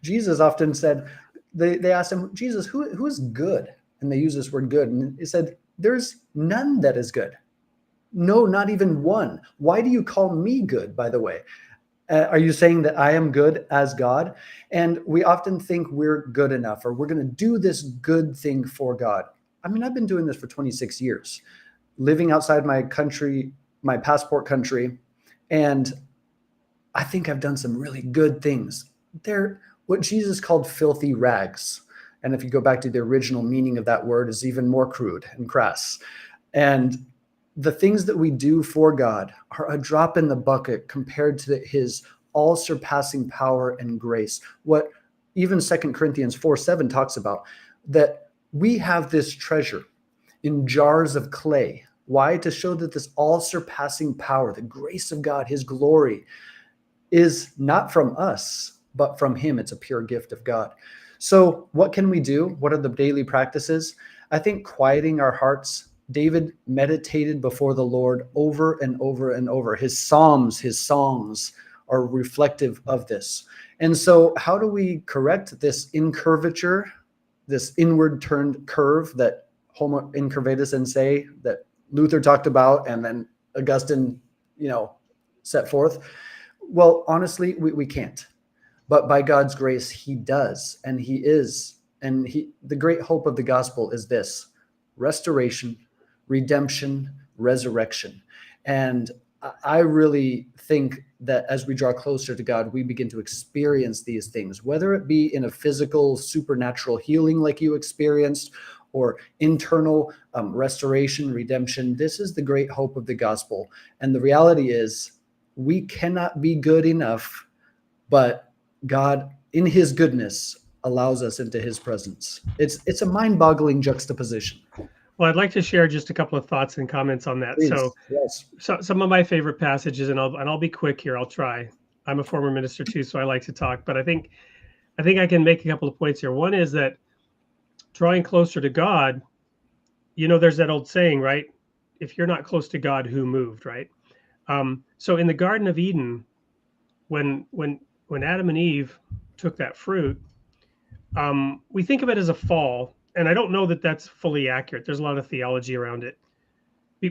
Jesus often said, they asked him, Jesus, who is good? And they use this word good. And he said, there's none that is good. No, not even one. Why do you call me good, by the way? Are you saying that I am good as God? And we often think we're good enough, or we're going to do this good thing for God. I mean, I've been doing this for 26 years, living outside my country, my passport country, and I think I've done some really good things. They're what Jesus called filthy rags. And if you go back to the original meaning of that word, is even more crude and crass. And the things that we do for God are a drop in the bucket compared to his all-surpassing power and grace. What even 2 Corinthians 4:7 talks about, that we have this treasure in jars of clay. Why? To show that this all-surpassing power, the grace of God, his glory, is not from us, but from him. It's a pure gift of God. So what can we do? What are the daily practices? I think quieting our hearts. David meditated before the Lord over and over and over. His psalms, his songs are reflective of this. And so how do we correct this incurvature, this inward turned curve that Homo incurvatus and say that Luther talked about and then Augustine, set forth? Well, honestly, we can't. But by God's grace, he does, and he is. And the great hope of the gospel is this: restoration, redemption, resurrection. And I really think that as we draw closer to God, we begin to experience these things, whether it be in a physical, supernatural healing like you experienced, or internal restoration, redemption. This is the great hope of the gospel. And the reality is, we cannot be good enough, but God, in his goodness, allows us into his presence. It's a mind-boggling juxtaposition. Well, I'd like to share just a couple of thoughts and comments on that. Please. Yes. So some of my favorite passages, and I'll be quick here. I'll try. I'm a former minister too, so I like to talk. But I think I can make a couple of points here. One is that drawing closer to God, there's that old saying, right? If you're not close to God, who moved, right? So in the Garden of Eden, when Adam and Eve took that fruit, we think of it as a fall. And I don't know that that's fully accurate. There's a lot of theology around it.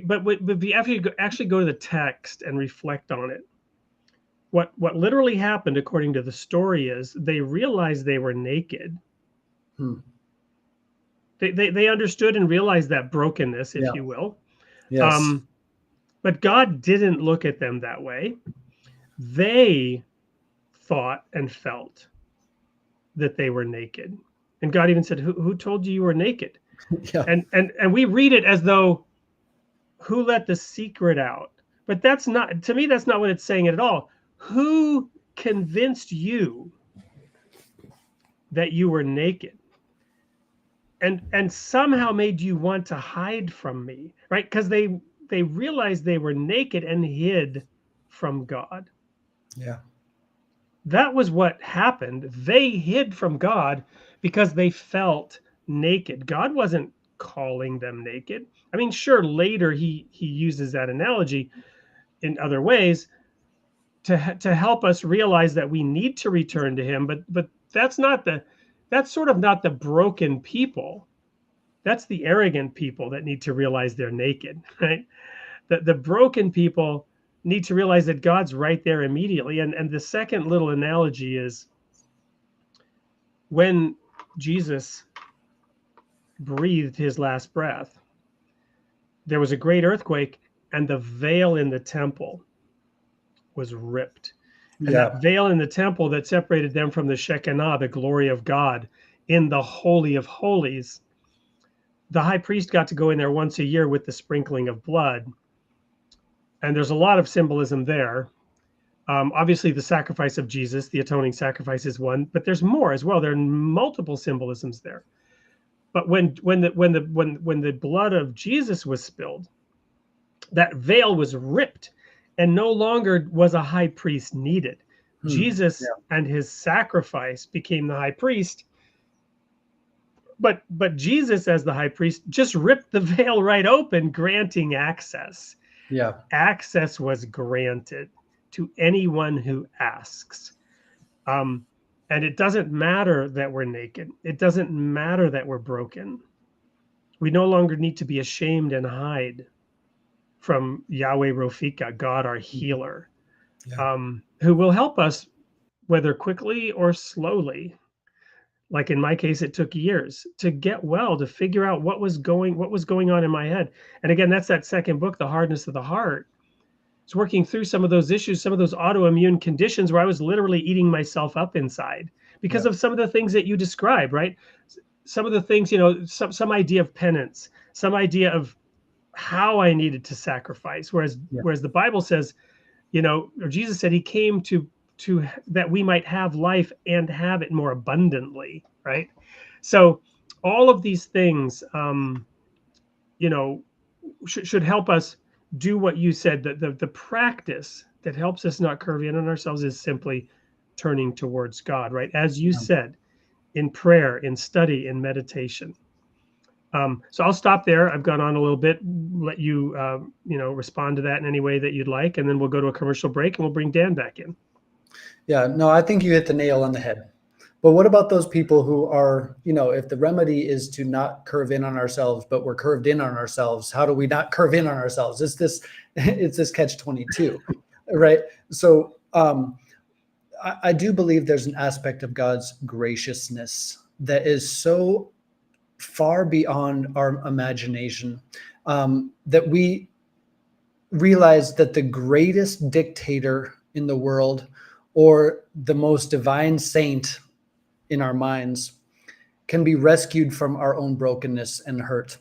But if you actually go to the text and reflect on it, what literally happened, according to the story, is they realized they were naked. They understood and realized that brokenness, if you will. Yes. But God didn't look at them that way. They thought and felt that they were naked. And God even said, who told you were naked? Yeah. And we read it as though, who let the secret out? But that's not, to me, that's not what it's saying at all. Who convinced you that you were naked? And somehow made you want to hide from me, right? Because they realized they were naked and hid from God. Yeah. That was what happened. They hid from God because they felt naked. God wasn't calling them naked. I mean, sure, later he uses that analogy in other ways to help us realize that we need to return to him, but that's sort of not the broken people. That's the arrogant people that need to realize they're naked, right? The broken people need to realize that God's right there immediately. And the second little analogy is when Jesus breathed his last breath, there was a great earthquake and the veil in the temple was ripped. And that veil in the temple that separated them from the Shekinah, the glory of God in the Holy of Holies, the high priest got to go in there once a year with the sprinkling of blood. And there's a lot of symbolism there. Obviously, the sacrifice of Jesus, the atoning sacrifice, is one, but there's more as well. There are multiple symbolisms there. But when the blood of Jesus was spilled, that veil was ripped, and no longer was a high priest needed. Jesus and his sacrifice became the high priest. But Jesus, as the high priest, just ripped the veil right open, granting access. Yeah. Access was granted to anyone who asks. And it doesn't matter that we're naked. It doesn't matter that we're broken. We no longer need to be ashamed and hide from Yahweh Rofika, God our healer, who will help us, whether quickly or slowly. Like in my case, it took years to get well, to figure out what was going on in my head. And again, that's that second book, The Hardness of the Heart. It's working through some of those issues, some of those autoimmune conditions where I was literally eating myself up inside because of some of the things that you describe, right? Some of the things, some idea of penance, some idea of how I needed to sacrifice. Whereas the Bible says, or Jesus said he came to that we might have life and have it more abundantly, right? So all of these things, should help us do what you said. The practice that helps us not curve in on ourselves is simply turning towards God, right? As you said, in prayer, in study, in meditation. So I'll stop there. I've gone on a little bit. Let you, respond to that in any way that you'd like, and then we'll go to a commercial break and we'll bring Dan back in. Yeah, no, I think you hit the nail on the head. But what about those people who are, if the remedy is to not curve in on ourselves, but we're curved in on ourselves, how do we not curve in on ourselves? It's this catch-22, right? So I do believe there's an aspect of God's graciousness that is so far beyond our imagination that we realize that the greatest dictator in the world, or the most divine saint in our minds, can be rescued from our own brokenness and hurt.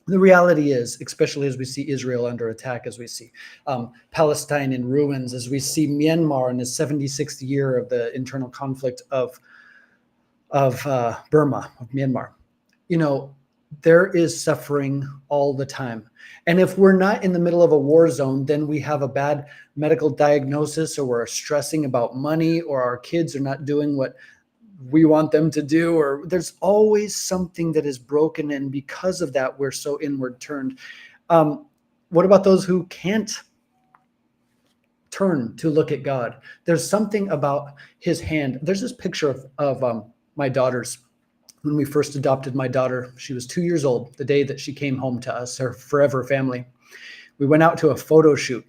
The reality is, especially as we see Israel under attack, as we see Palestine in ruins, as we see Myanmar in the 76th year of the internal conflict of Burma, of Myanmar, there is suffering all the time. And if we're not in the middle of a war zone, then we have a bad medical diagnosis, or we're stressing about money, or our kids are not doing what we want them to do, or there's always something that is broken. And because of that, we're so inward turned. What about those who can't turn to look at God. There's something about his hand. There's this picture of my daughter's. When we first adopted my daughter, she was 2 years old, the day that she came home to us, her forever family. We went out to a photo shoot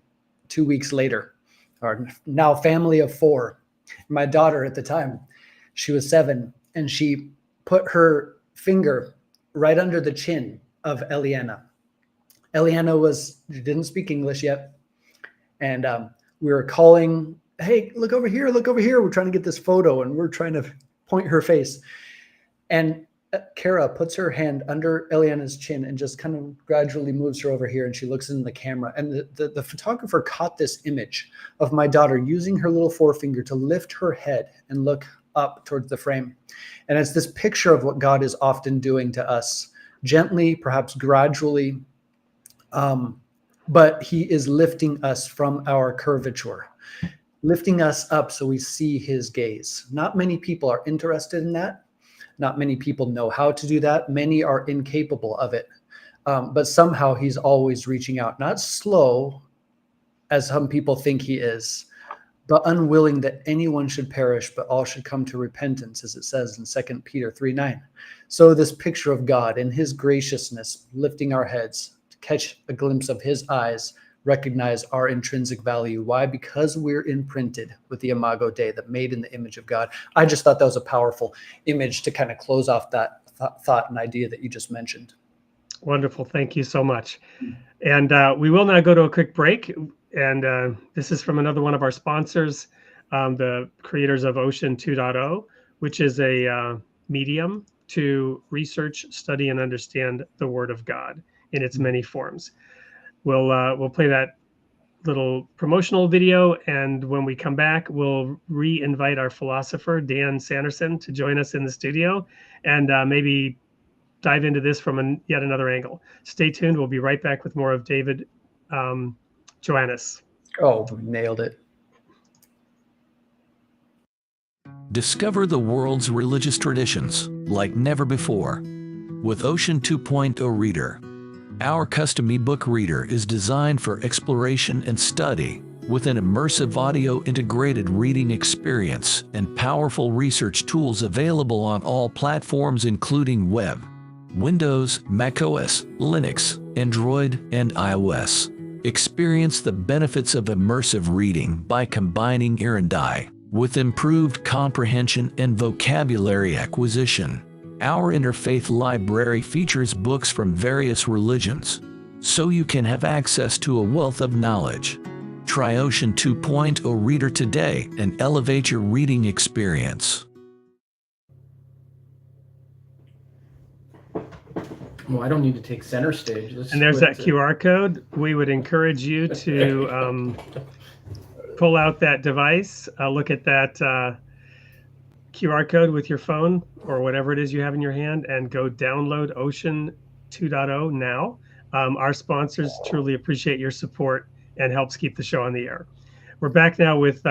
2 weeks later, our now family of 4. My daughter at the time, she was 7, and she put her finger right under the chin of Eliana. Eliana didn't speak English yet. And we were calling, hey, look over here, look over here. We're trying to get this photo, and we're trying to point her face. And Kara puts her hand under Eliana's chin and just kind of gradually moves her over here, and she looks in the camera. And the photographer caught this image of my daughter using her little forefinger to lift her head and look up towards the frame. And it's this picture of what God is often doing to us, gently, perhaps gradually, but he is lifting us from our curvature, lifting us up so we see his gaze. Not many people are interested in that. Not many people know how to do that. Many are incapable of it. But somehow he's always reaching out, not slow, as some people think he is, but unwilling that anyone should perish, but all should come to repentance, as it says in 2 Peter 3:9. So this picture of God in his graciousness, lifting our heads to catch a glimpse of his eyes, recognize our intrinsic value. Why? Because we're imprinted with the Imago Dei, that made in the image of God. I just thought that was a powerful image to kind of close off that thought and idea that you just mentioned. Wonderful. Thank you so much. And we will now go to a quick break. And this is from another one of our sponsors, the creators of Ocean 2.0, which is a medium to research, study, and understand the Word of God in its many forms. We'll play that little promotional video, and when we come back, we'll re-invite our philosopher, Dan Sanderson, to join us in the studio and maybe dive into this from yet another angle. Stay tuned. We'll be right back with more of David Joannes. Oh, we nailed it. Discover the world's religious traditions like never before with Ocean 2.0 Reader. Our custom ebook reader is designed for exploration and study with an immersive audio integrated reading experience and powerful research tools available on all platforms including web, Windows, macOS, Linux, Android, and iOS. Experience the benefits of immersive reading by combining ear and eye with improved comprehension and vocabulary acquisition. Our Interfaith library features books from various religions, so you can have access to a wealth of knowledge. Try Ocean 2.0 Reader today and elevate your reading experience. Well, I don't need to take center stage. And there's that QR code. We would encourage you to pull out that device, look at that QR code with your phone or whatever it is you have in your hand, and go download Ocean 2.0 now. Our sponsors truly appreciate your support and helps keep the show on the air. We're back now with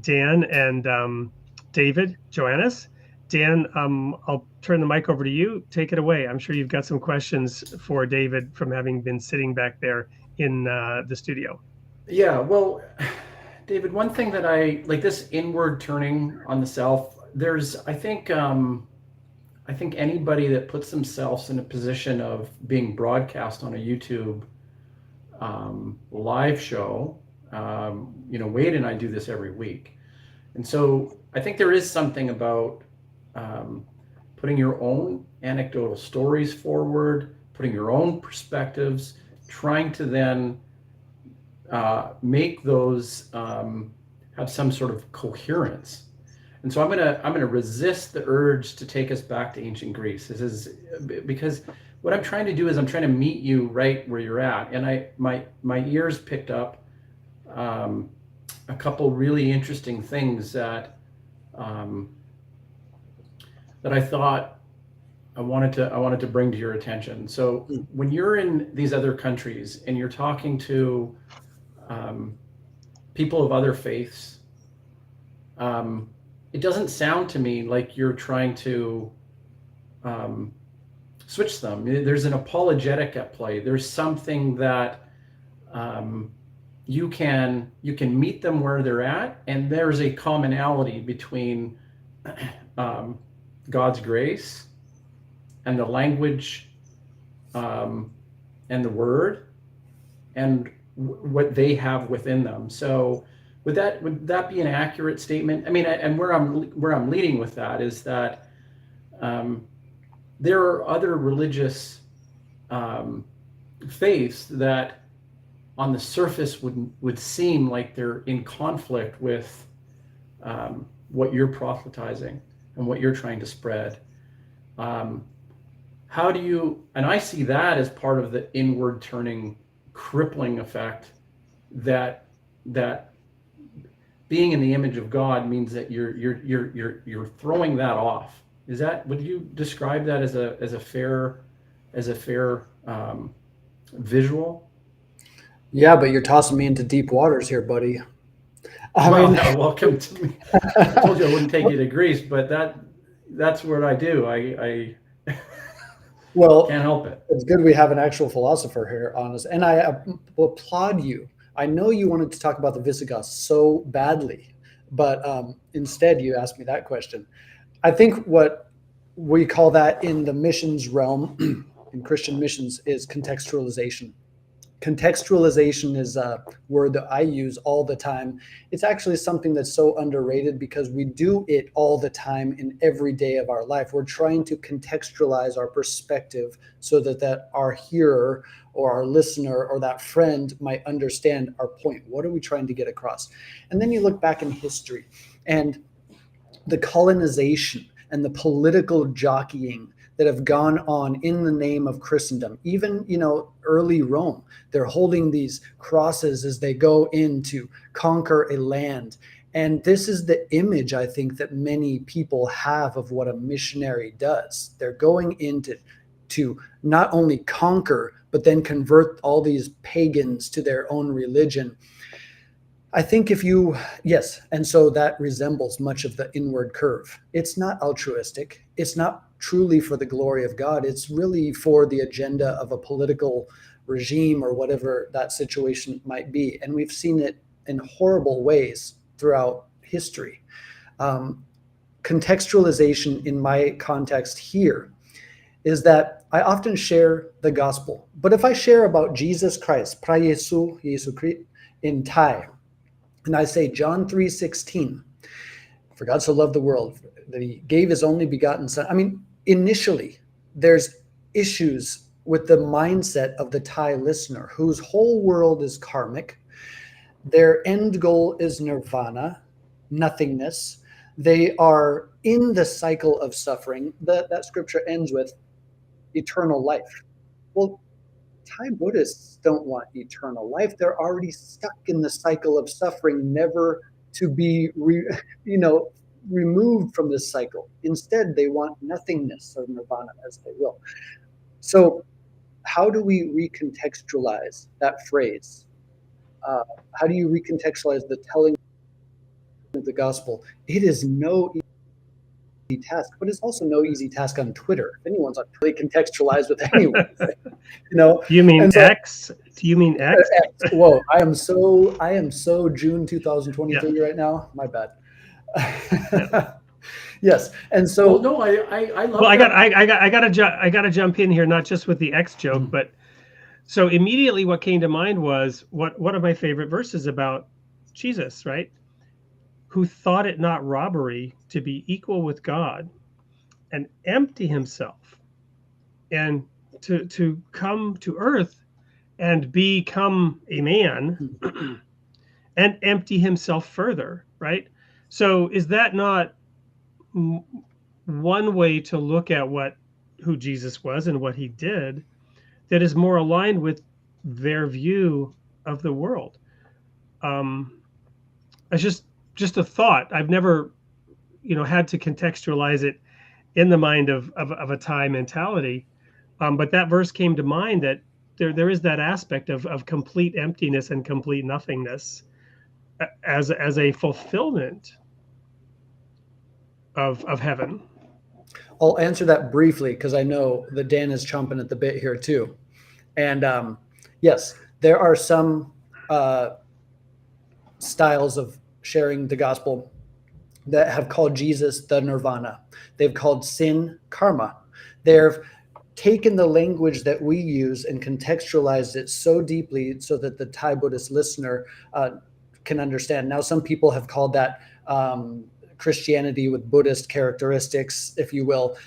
Dan and David Joannes. Dan, I'll turn the mic over to you. Take it away. I'm sure you've got some questions for David from having been sitting back there in the studio. Yeah, well, David, one thing that I like, this inward turning on the self, I think anybody that puts themselves in a position of being broadcast on a YouTube live show, Wade and I do this every week. And so I think there is something about putting your own anecdotal stories forward, putting your own perspectives, trying to then make those have some sort of coherence. And so I'm gonna resist the urge to take us back to ancient Greece. This is because what I'm trying to do is I'm trying to meet you right where you're at. And my ears picked up a couple really interesting things that I thought I wanted to bring to your attention. So when you're in these other countries and you're talking to people of other faiths, it doesn't sound to me like you're trying to switch them. There's an apologetic at play. There's something that you can meet them where they're at, and there's a commonality between God's grace and the language and the word and what they have within them. So would that be an accurate statement? I mean, and where I'm leading with that is that there are other religious faiths that on the surface would seem like they're in conflict with what you're prophetizing and what you're trying to spread. How do you, and I see that as part of the inward turning crippling effect that being in the image of God means that you're throwing that off. Would you describe that as a fair visual? Yeah, but you're tossing me into deep waters here, buddy. Welcome to me. I told you I wouldn't take you to Greece, but that's what I do. I well, can't help it. It's good we have an actual philosopher here on us, and I applaud you. I know you wanted to talk about the Visigoths so badly, but instead you asked me that question. I think what we call that in the missions realm, in Christian missions, is contextualization. Contextualization is a word that I use all the time. It's actually something that's so underrated because we do it all the time in every day of our life. We're trying to contextualize our perspective so that our hearer or our listener or that friend might understand our point. What are we trying to get across? And then you look back in history and the colonization and the political jockeying that have gone on in the name of Christendom. Even, early Rome, they're holding these crosses as they go in to conquer a land. And this is the image, I think, that many people have of what a missionary does. They're going into to not only conquer, but then convert all these pagans to their own religion. I think and so that resembles much of the inward curve. It's not altruistic. It's not truly for the glory of God. It's really for the agenda of a political regime or whatever that situation might be. And we've seen it in horrible ways throughout history. Contextualization in my context here is that I often share the gospel. But if I share about Jesus Christ, pra Yesu, Yesu Christ, in Thai, and I say John 3:16, for God so loved the world that he gave his only begotten son. I mean, initially, there's issues with the mindset of the Thai listener whose whole world is karmic. Their end goal is nirvana, nothingness. They are in the cycle of suffering. That scripture ends with eternal life. Well, Thai Buddhists don't want eternal life. They're already stuck in the cycle of suffering, never to be, removed from this cycle. Instead, they want nothingness or nirvana, as they will. So how do we recontextualize that phrase? How do you recontextualize the telling of the gospel? It is no easy task, but it's also no easy task on Twitter. If anyone's on really contextualize with anyone, You mean X? Do you mean X? X. Whoa, I am so June 2023 right now. My bad. Yes, and so well, no, I love. Well, I gotta jump in here, not just with the X joke, but so immediately what came to mind was one of my favorite verses about Jesus, right? Who thought it not robbery to be equal with God and empty himself and to come to earth and become a man and empty himself further, right? So is that not one way to look at who Jesus was and what he did that is more aligned with their view of the world? It's just a thought. I've never, had to contextualize it in the mind of a Thai mentality. But that verse came to mind that there is that aspect of complete emptiness and complete nothingness as a fulfillment of heaven. I'll answer that briefly because I know that Dan is chomping at the bit here too. And yes, there are some styles of sharing the gospel that have called Jesus the nirvana. They've called sin karma. They've taken the language that we use and contextualized it so deeply so that the Thai Buddhist listener can understand. Now, some people have called that Christianity with Buddhist characteristics, if you will.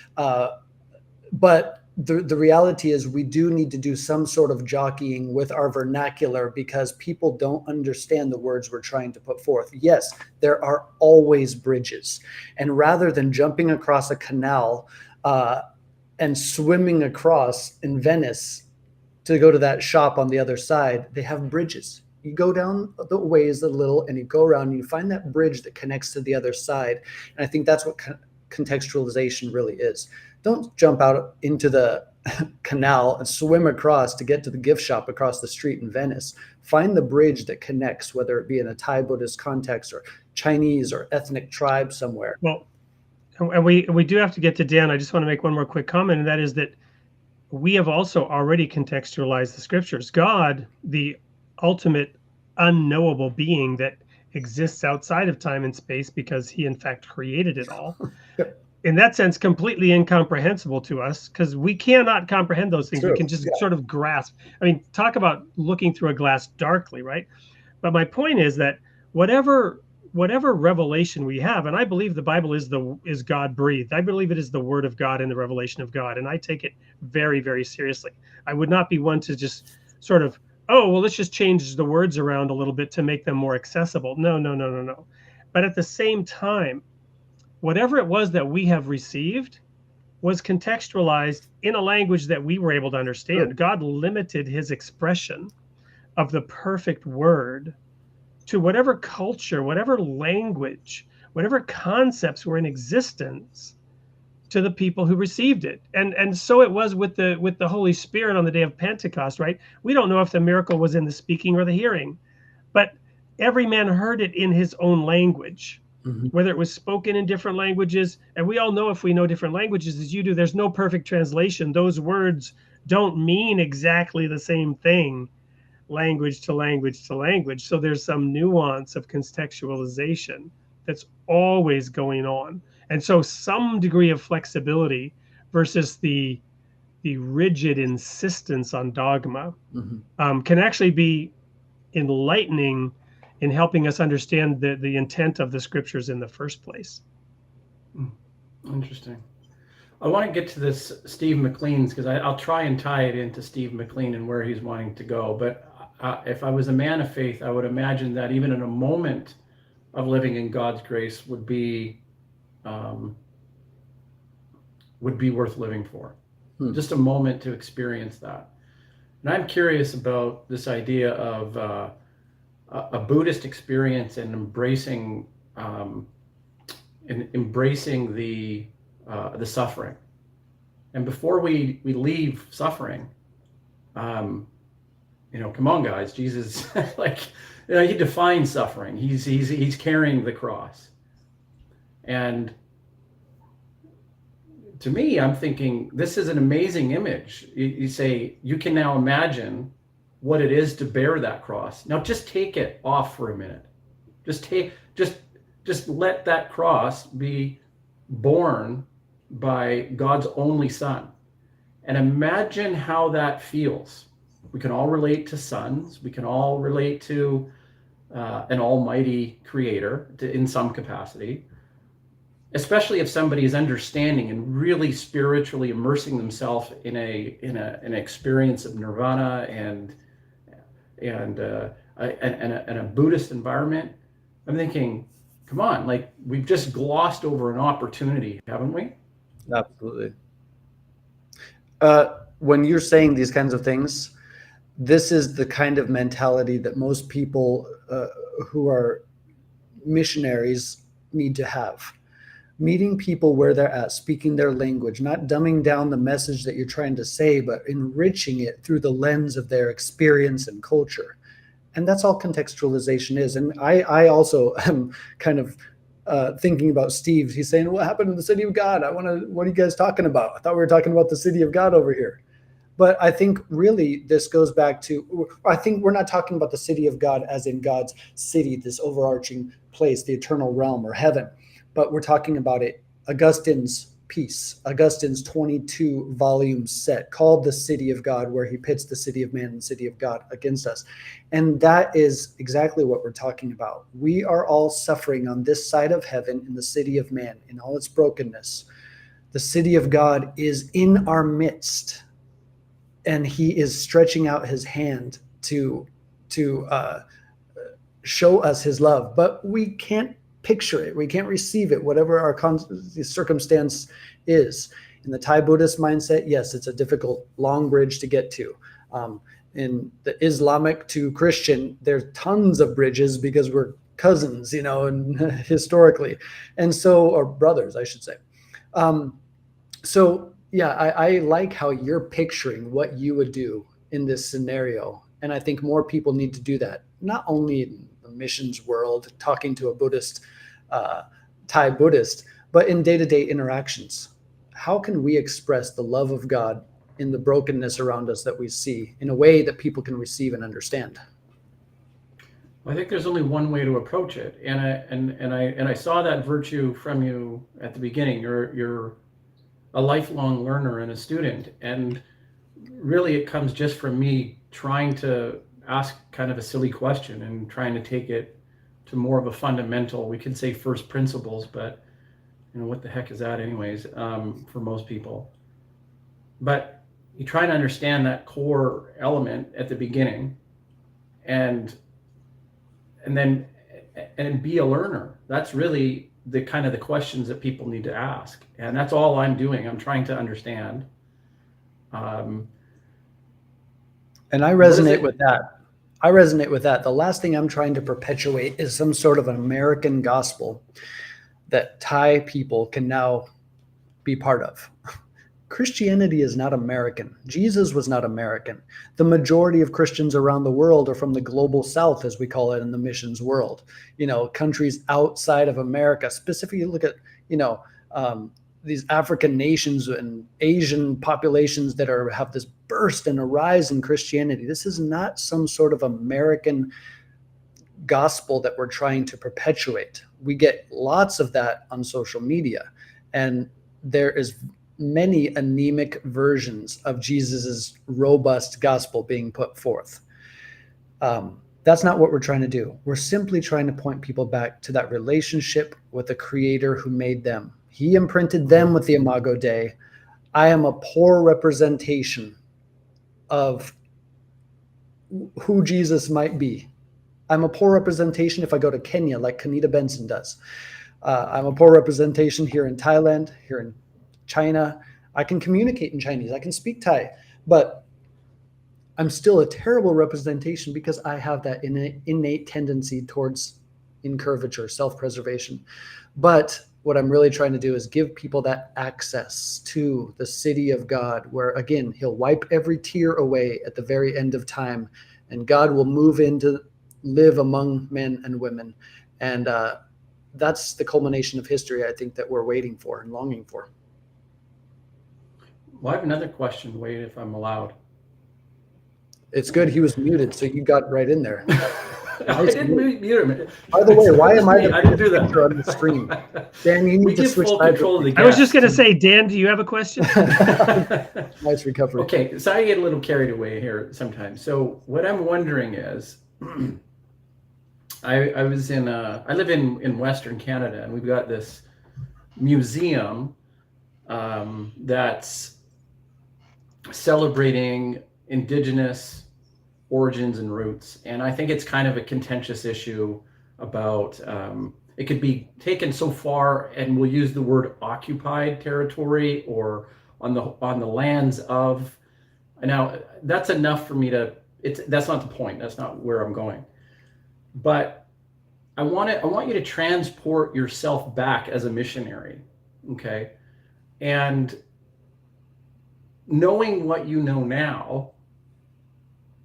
But the reality is we do need to do some sort of jockeying with our vernacular because people don't understand the words we're trying to put forth. Yes, there are always bridges. And rather than jumping across a canal and swimming across in Venice to go to that shop on the other side, they have bridges. You go down the ways a little and you go around and you find that bridge that connects to the other side. And I think that's what contextualization really is. Don't jump out into the canal and swim across to get to the gift shop across the street in Venice. Find the bridge that connects, whether it be in a Thai Buddhist context or Chinese or ethnic tribe somewhere. Well, and we do have to get to Dan. I just want to make one more quick comment, and that is that we have also already contextualized the scriptures. God, the ultimate unknowable being that exists outside of time and space because he in fact created it all. In that sense, completely incomprehensible to us because we cannot comprehend those things. True. We can just sort of grasp. I mean, talk about looking through a glass darkly, right? But my point is that whatever revelation we have, and I believe the Bible is God breathed. I believe it is the word of God and the revelation of God, and I take it very, very seriously. I would not be one to just sort of, oh, well, let's just change the words around a little bit to make them more accessible. No. But at the same time, whatever it was that we have received was contextualized in a language that we were able to understand. Sure. God limited his expression of the perfect word to whatever culture, whatever language, whatever concepts were in existence to the people who received it. And so it was with the Holy Spirit on the day of Pentecost, right? We don't know if the miracle was in the speaking or the hearing, but every man heard it in his own language. Mm-hmm. Whether it was spoken in different languages, and we all know if we know different languages as you do, there's no perfect translation. Those words don't mean exactly the same thing, language to language to language. So there's some nuance of contextualization that's always going on. And so some degree of flexibility versus the rigid insistence on dogma can actually be enlightening in helping us understand the intent of the scriptures in the first place. Interesting. I want to get to this Steve McLean's because I'll try and tie it into Steve McLean and where he's wanting to go. But if I was a man of faith, I would imagine that even in a moment of living in God's grace would be worth living for. Just a moment to experience that. And I'm curious about this idea of a Buddhist experience and embracing the suffering. And before we leave suffering, come on, guys, Jesus, he defines suffering. He's carrying the cross. And to me, I'm thinking this is an amazing image. You say you can now imagine what it is to bear that cross. Now just take it off for a minute. Just let that cross be borne by God's only Son. And imagine how that feels. We can all relate to sons. We can all relate to an almighty creator in some capacity, especially if somebody is understanding and really spiritually immersing themselves in an experience of nirvana and a Buddhist environment. I'm thinking, come on, we've just glossed over an opportunity, haven't we? Absolutely. When you're saying these kinds of things, this is the kind of mentality that most people who are missionaries need to have. Meeting people where they're at, speaking their language, not dumbing down the message that you're trying to say, but enriching it through the lens of their experience and culture. And that's all contextualization is. And I also am kind of thinking about Steve. He's saying, what happened to the city of God? What are you guys talking about? I thought we were talking about the city of God over here. But I think really this goes back to, I think we're not talking about the city of God as in God's city, this overarching place, the eternal realm or heaven, but we're talking about it. Augustine's piece, Augustine's 22 volume set called The City of God, where he pits the city of man and the city of God against us. And that is exactly what we're talking about. We are all suffering on this side of heaven in the city of man in all its brokenness. The city of God is in our midst, and he is stretching out his hand to show us his love, but we can't picture it. We can't receive it, whatever our circumstance is. In the Thai Buddhist mindset, yes, it's a difficult, long bridge to get to. In the Islamic to Christian, there's tons of bridges because we're cousins, and historically, and so, or brothers, I should say. So yeah, I like how you're picturing what you would do in this scenario, and I think more people need to do that. Not only in the missions world, talking to a Buddhist, Thai Buddhist, but in day-to-day interactions. How can we express the love of God in the brokenness around us that we see in a way that people can receive and understand? Well, I think there's only one way to approach it, and I saw that virtue from you at the beginning. You're a lifelong learner and a student, and really it comes just from me trying to ask kind of a silly question and trying to take it to more of a fundamental, we could say first principles, but what the heck is that anyways, for most people. But you try to understand that core element at the beginning and be a learner. That's really the kind of the questions that people need to ask. And that's all I'm doing. I'm trying to understand. And I resonate with that. The last thing I'm trying to perpetuate is some sort of an American gospel that Thai people can now be part of. Christianity is not American. Jesus was not American. The majority of Christians around the world are from the global south, as we call it in the missions world. Countries outside of America. Specifically, look at, these African nations and Asian populations that have this burst and a rise in Christianity. This is not some sort of American gospel that we're trying to perpetuate. We get lots of that on social media, and there is many anemic versions of Jesus's robust gospel being put forth. That's not what we're trying to do. We're simply trying to point people back to that relationship with the Creator who made them. He imprinted them with the Imago Dei. I am a poor representation of who Jesus might be. I'm a poor representation if I go to Kenya like Kanita Benson does. I'm a poor representation here in Thailand, here in China. I can communicate in Chinese. I can speak Thai, but I'm still a terrible representation because I have that innate tendency towards incurvature, self-preservation. But what I'm really trying to do is give people that access to the city of God, where, again, he'll wipe every tear away at the very end of time, and God will move in to live among men and women. And that's the culmination of history, I think, that we're waiting for and longing for. Well, I have another question, Wade, if I'm allowed. It's good he was muted, so you got right in there. I didn't mute him. By the way, why am I I didn't do that on the screen? Dan, you need to switch sides. I was just going to say, Dan, do you have a question? Nice recovery. Okay, so I get a little carried away here sometimes. So what I'm wondering is, I live in Western Canada, and we've got this museum that's celebrating Indigenous origins and roots, and I think it's kind of a contentious issue about it could be taken so far, and we'll use the word occupied territory or on the lands of. Now that's enough for me to. That's not the point. That's not where I'm going. But I want you to transport yourself back as a missionary, okay? And knowing what you know now,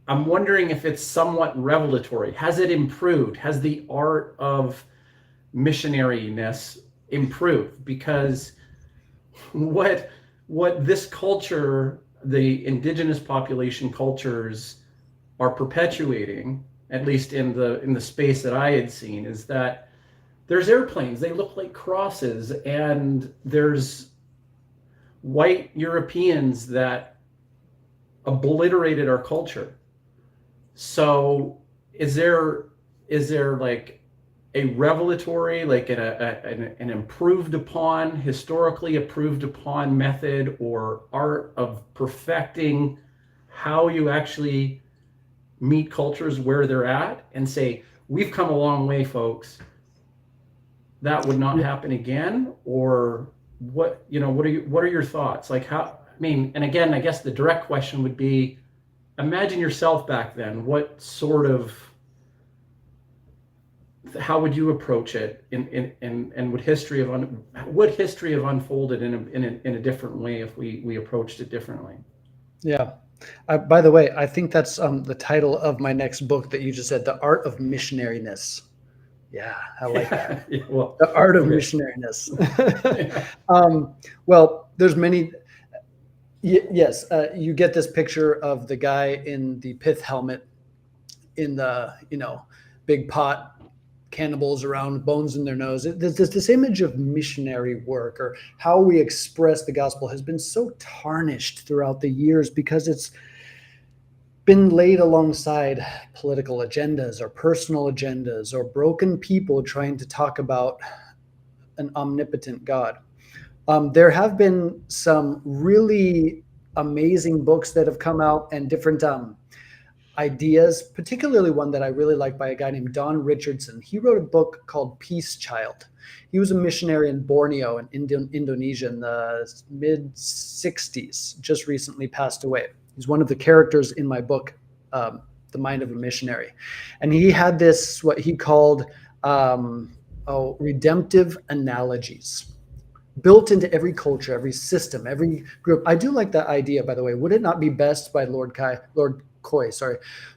I'm wondering if it's somewhat revelatory. Has it improved? Has the art of missionariness improved? Because what this culture the indigenous population cultures are perpetuating, at least in the space that I had seen, is that there's airplanes, they look like crosses, and there's white Europeans that obliterated our culture. So is there like a revelatory, like an improved upon, historically approved upon method or art of perfecting how you actually meet cultures where they're at and say, we've come a long way, folks, that would not happen again? Or what are your thoughts? Like, how, I mean, and again, I guess the direct question would be, imagine yourself back then. What sort of, how would you approach it, and would history have unfolded in a different way if we approached it differently? Yeah. By the way, I think that's the title of my next book that you just said, The Art of Missionariness. Yeah, I like that. Yeah, well, The Art of okay. Missionariness. Yeah. Well, there's many. Yes, you get this picture of the guy in the pith helmet, in the big pot, cannibals around, bones in there's this image of missionary work, or how we express the gospel, has been so tarnished throughout the years because it's been laid alongside political agendas or personal agendas or broken people trying to talk about an omnipotent God. There have been some really amazing books that have come out, and different ideas, particularly one that I really like by a guy named Don Richardson. He wrote a book called Peace Child. He was a missionary in Borneo in Indonesia in the mid-60s, just recently passed away. He's one of the characters in my book, The Mind of a Missionary. And he had this, what he called redemptive analogies, built into every culture, every system, every group. I do like that idea, by the way. Would it not be best, by Lord Coy,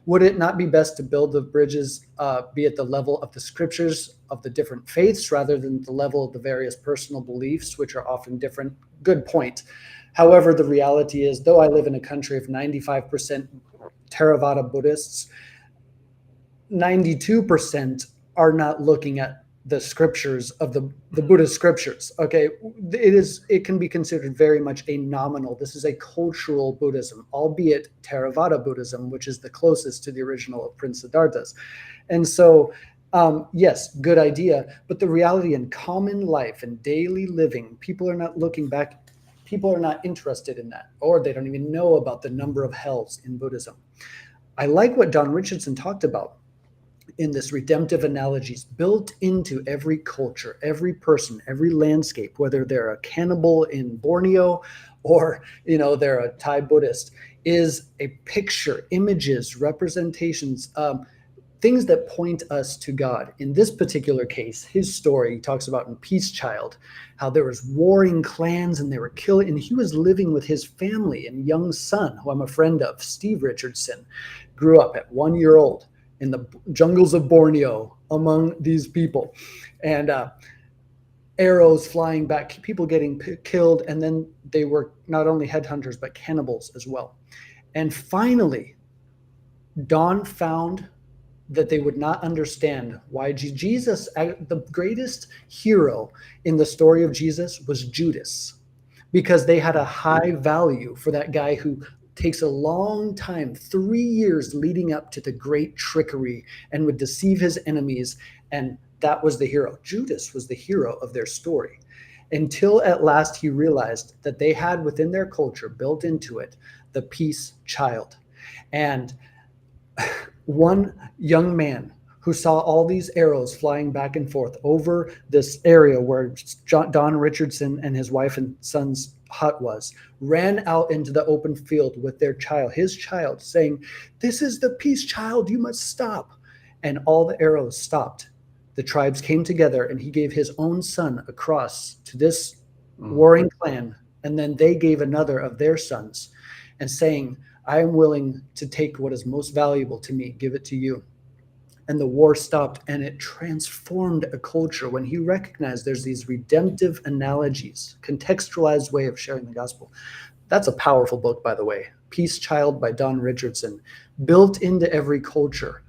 would it not be best to build the bridges be at the level of the scriptures of the different faiths rather than the level of the various personal beliefs, which are often different? Good point. However, the reality is, though I live in a country of 95% Theravada Buddhists, 92% are not looking at the scriptures of the Buddhist scriptures. Okay, it can be considered very much a nominal. This is a cultural Buddhism, albeit Theravada Buddhism, which is the closest to the original of Prince Siddhartha's. And so, yes, good idea. But the reality in common life and daily living, people are not looking back. People are not interested in that, or they don't even know about the number of hells in Buddhism. I like what Don Richardson talked about in this redemptive analogies, built into every culture, every person, every landscape, whether they're a cannibal in Borneo or they're a Thai Buddhist, is a picture, images, representations, things that point us to God. In this particular case, his story, he talks about in Peace Child, how there was warring clans and they were killing, and he was living with his family and young son, who I'm a friend of, Steve Richardson, grew up at 1 year old in the jungles of Borneo among these people, and arrows flying back, people getting killed, and then they were not only headhunters, but cannibals as well. And finally, Don found that they would not understand why Jesus, the greatest hero in the story of Jesus, was Judas, because they had a high value for that guy who takes a long time, 3 years leading up to the great trickery, and would deceive his enemies. And that was the hero. Judas was the hero of their story, until at last he realized that they had within their culture, built into it, the peace child. And one young man who saw all these arrows flying back and forth over this area where Don Richardson and his wife and son's hut was, ran out into the open field with their child, his child, saying, "This is the peace child, you must stop." And all the arrows stopped. The tribes came together, and he gave his own son across to this warring clan, and then they gave another of their sons, and saying, "I am willing to take what is most valuable to me, give it to you." and the war stopped, and it transformed a culture when he recognized there's these redemptive analogies, contextualized way of sharing the gospel. That's a powerful book, by the way. Peace Child by Don Richardson. Built into every culture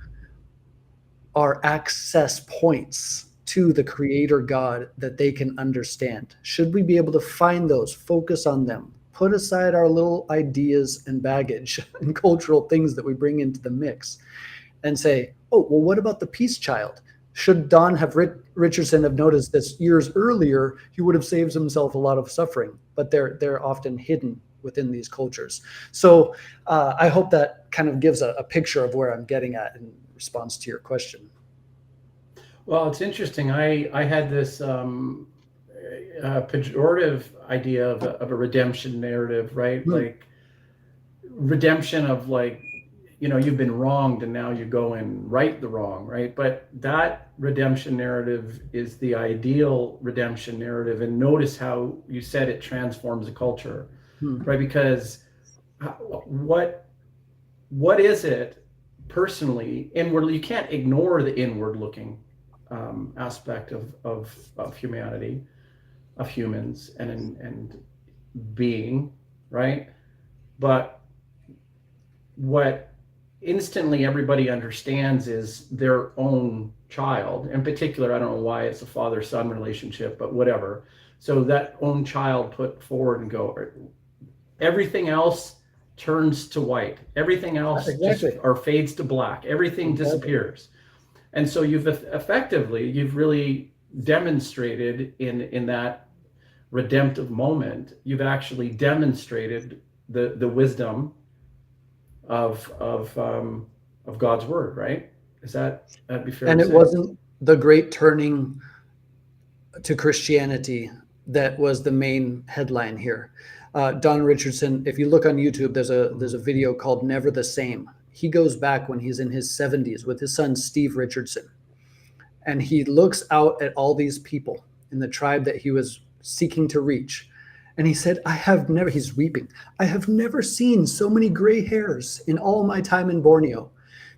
are access points to the creator God that they can understand. Should we be able to find those, focus on them, put aside our little ideas and baggage and cultural things that we bring into the mix, and say, oh, well, what about the Peace Child? Should Don have Richardson have noticed this years earlier, he would have saved himself a lot of suffering, but they're often hidden within these cultures. So I hope that kind of gives a picture of where I'm getting at in response to your question. Well, it's interesting. I had this pejorative idea of a redemption narrative, right? Like redemption of like, you've been wronged and now you go and right the wrong, right? But that redemption narrative is the ideal redemption narrative. And notice how you said it transforms a culture, right? Because what is it personally inwardly? You can't ignore the inward looking aspect of humanity, of humans and being, right? But what instantly everybody understands is their own child. In particular, I don't know why it's a father-son relationship, but whatever. So that own child put forward and go, everything else turns to white. Everything else just or fades to black. Everything disappears. And so you've really demonstrated in that redemptive moment, you've actually demonstrated the wisdom of God's word, right? That'd be fair? And it wasn't the great turning to Christianity that was the main headline here. Don Richardson, if you look on YouTube, there's a video called Never the Same. He goes back when he's in his 70s with his son, Steve Richardson. And he looks out at all these people in the tribe that he was seeking to reach. And he said, he's weeping. I have never seen so many gray hairs in all my time in Borneo,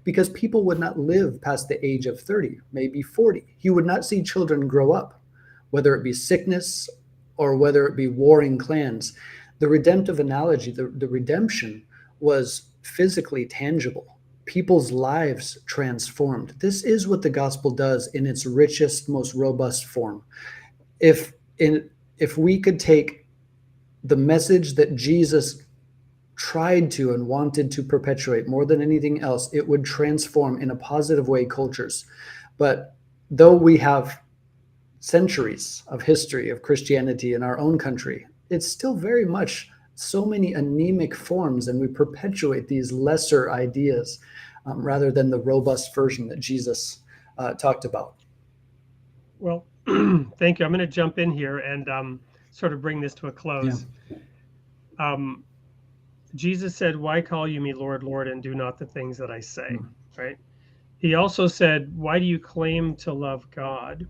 because people would not live past the age of 30, maybe 40. He would not see children grow up, whether it be sickness or whether it be warring clans. The redemptive analogy, the redemption was physically tangible. People's lives transformed. This is what the gospel does in its richest, most robust form. If we could take the message that Jesus tried to and wanted to perpetuate more than anything else, it would transform in a positive way cultures. But though we have centuries of history of Christianity in our own country, it's still very much so many anemic forms, and we perpetuate these lesser ideas rather than the robust version that Jesus talked about. Well, thank you. I'm going to jump in here and sort of bring this to a close. Yeah. Jesus said, "Why call you me Lord, Lord, and do not the things that I say?" Right? He also said, "Why do you claim to love God,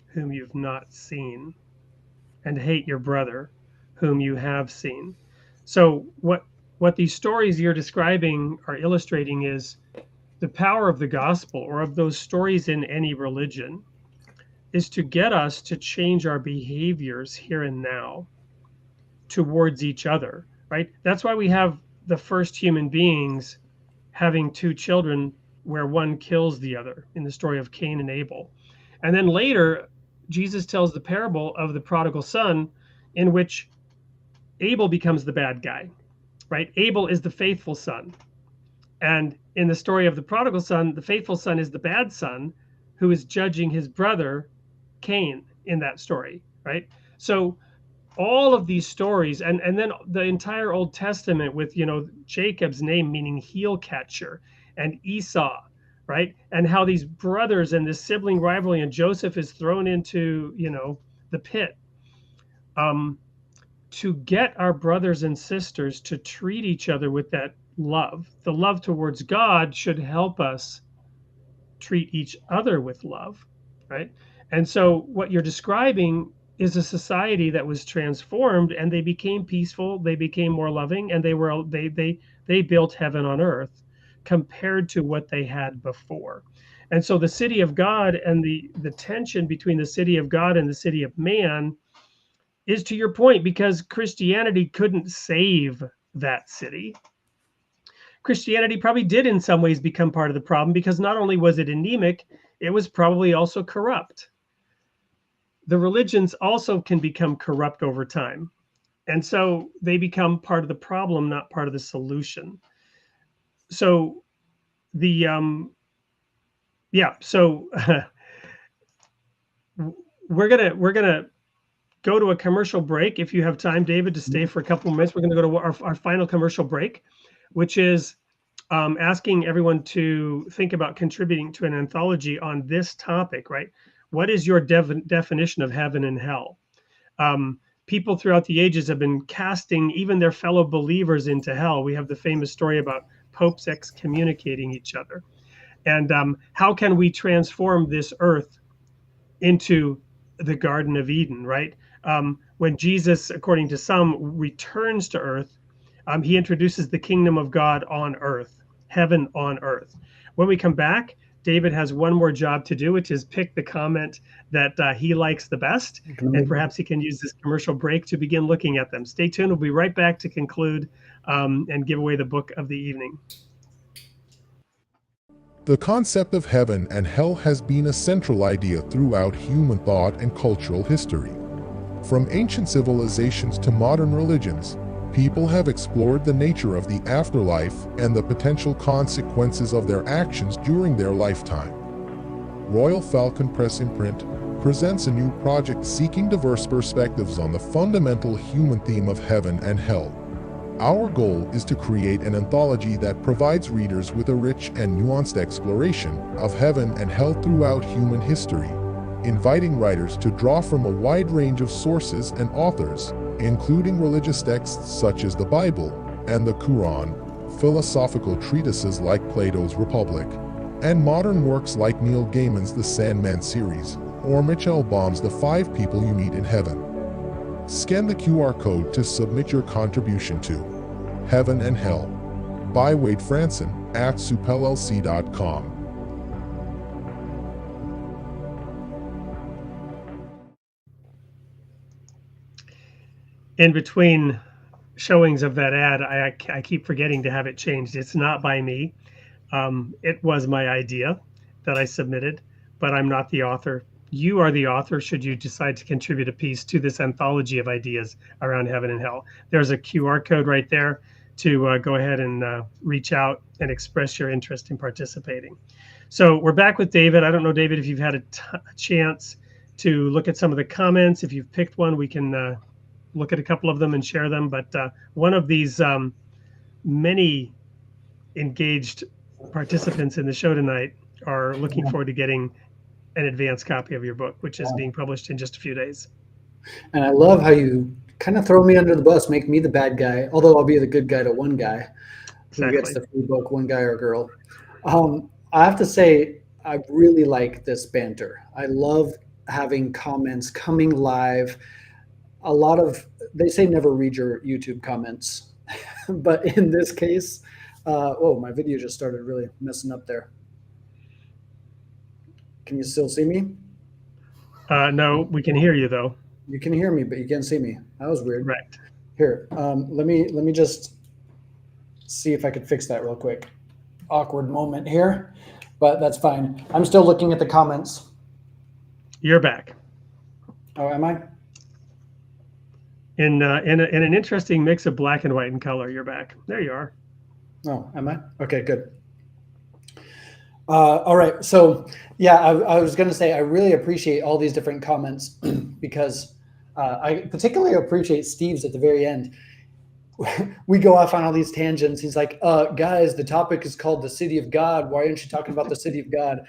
whom you've not seen, and hate your brother, whom you have seen?" So what these stories you're describing are illustrating is the power of the gospel, or of those stories in any religion, is to get us to change our behaviors here and now towards each other, right? That's why we have the first human beings having two children where one kills the other in the story of Cain and Abel. And then later, Jesus tells the parable of the prodigal son, in which Abel becomes the bad guy, right? Abel is the faithful son. And in the story of the prodigal son, the faithful son is the bad son who is judging his brother Cain in that story, right? So all of these stories, and then the entire Old Testament with, Jacob's name meaning heel catcher, and Esau, right? And how these brothers and this sibling rivalry, and Joseph is thrown into, the pit. To get our brothers and sisters to treat each other with that love, the love towards God should help us treat each other with love, right? And so what you're describing is a society that was transformed, and they became peaceful, they became more loving, and they built heaven on earth compared to what they had before. And so the city of God and the tension between the city of God and the city of man is, to your point, because Christianity couldn't save that city. Christianity probably did in some ways become part of the problem, because not only was it anemic, it was probably also corrupt. The religions also can become corrupt over time. And so they become part of the problem, not part of the solution. So the, so we're gonna go to a commercial break. If you have time, David, to stay for a couple of minutes, we're gonna go to our final commercial break, which is asking everyone to think about contributing to an anthology on this topic, right? What is your definition of heaven and hell? People throughout the ages have been casting even their fellow believers into hell. We have the famous story about popes excommunicating each other. And how can we transform this earth into the Garden of Eden, right? When Jesus, according to some, returns to earth, he introduces the kingdom of God on earth, heaven on earth. When we come back, David has one more job to do, which is pick the comment that he likes the best, and perhaps he can use this commercial break to begin looking at them. Stay tuned. We'll be right back to conclude and give away the book of the evening. The concept of heaven and hell has been a central idea throughout human thought and cultural history. From ancient civilizations to modern religions, people have explored the nature of the afterlife and the potential consequences of their actions during their lifetime. Royal Falcon Press Imprint presents a new project seeking diverse perspectives on the fundamental human theme of heaven and hell. Our goal is to create an anthology that provides readers with a rich and nuanced exploration of heaven and hell throughout human history, inviting writers to draw from a wide range of sources and authors, including religious texts such as the Bible and the Quran, philosophical treatises like Plato's Republic, and modern works like Neil Gaiman's The Sandman series or Michelle Baum's The 5 People You Meet in Heaven. Scan the QR code to submit your contribution to Heaven and Hell by Wade Franson at soupllc.com. In between showings of that ad, I keep forgetting to have it changed. It's not by me. It was my idea that I submitted, but I'm not the author. You are the author should you decide to contribute a piece to this anthology of ideas around heaven and hell. There's a QR code right there to go ahead and reach out and express your interest in participating. So we're back with David. I don't know, David, if you've had a chance to look at some of the comments. If you've picked one, we can look at a couple of them and share them. But one of these many engaged participants in the show tonight are looking forward to getting an advanced copy of your book, which is being published in just a few days. And I love how you kind of throw me under the bus, make me the bad guy, although I'll be the good guy to one guy who gets the free book, one guy or girl. I have to say, I really like this banter. I love having comments coming live. A lot of, they say never read your YouTube comments, but in this case, oh, my video just started really messing up there. Can you still see me? No, we can hear you though. You can hear me, but you can't see me. That was weird. Right. Here, let me just see if I could fix that real quick. Awkward moment here, but that's fine. I'm still looking at the comments. You're back. Oh, am I? In an interesting mix of black and white and color, you're back. There you are. Oh, am I? Okay, good. All right. So yeah, I was going to say, I really appreciate all these different comments because I particularly appreciate Steve's at the very end. We go off on all these tangents. He's like, guys, the topic is called the city of God. Why aren't you talking about the city of God?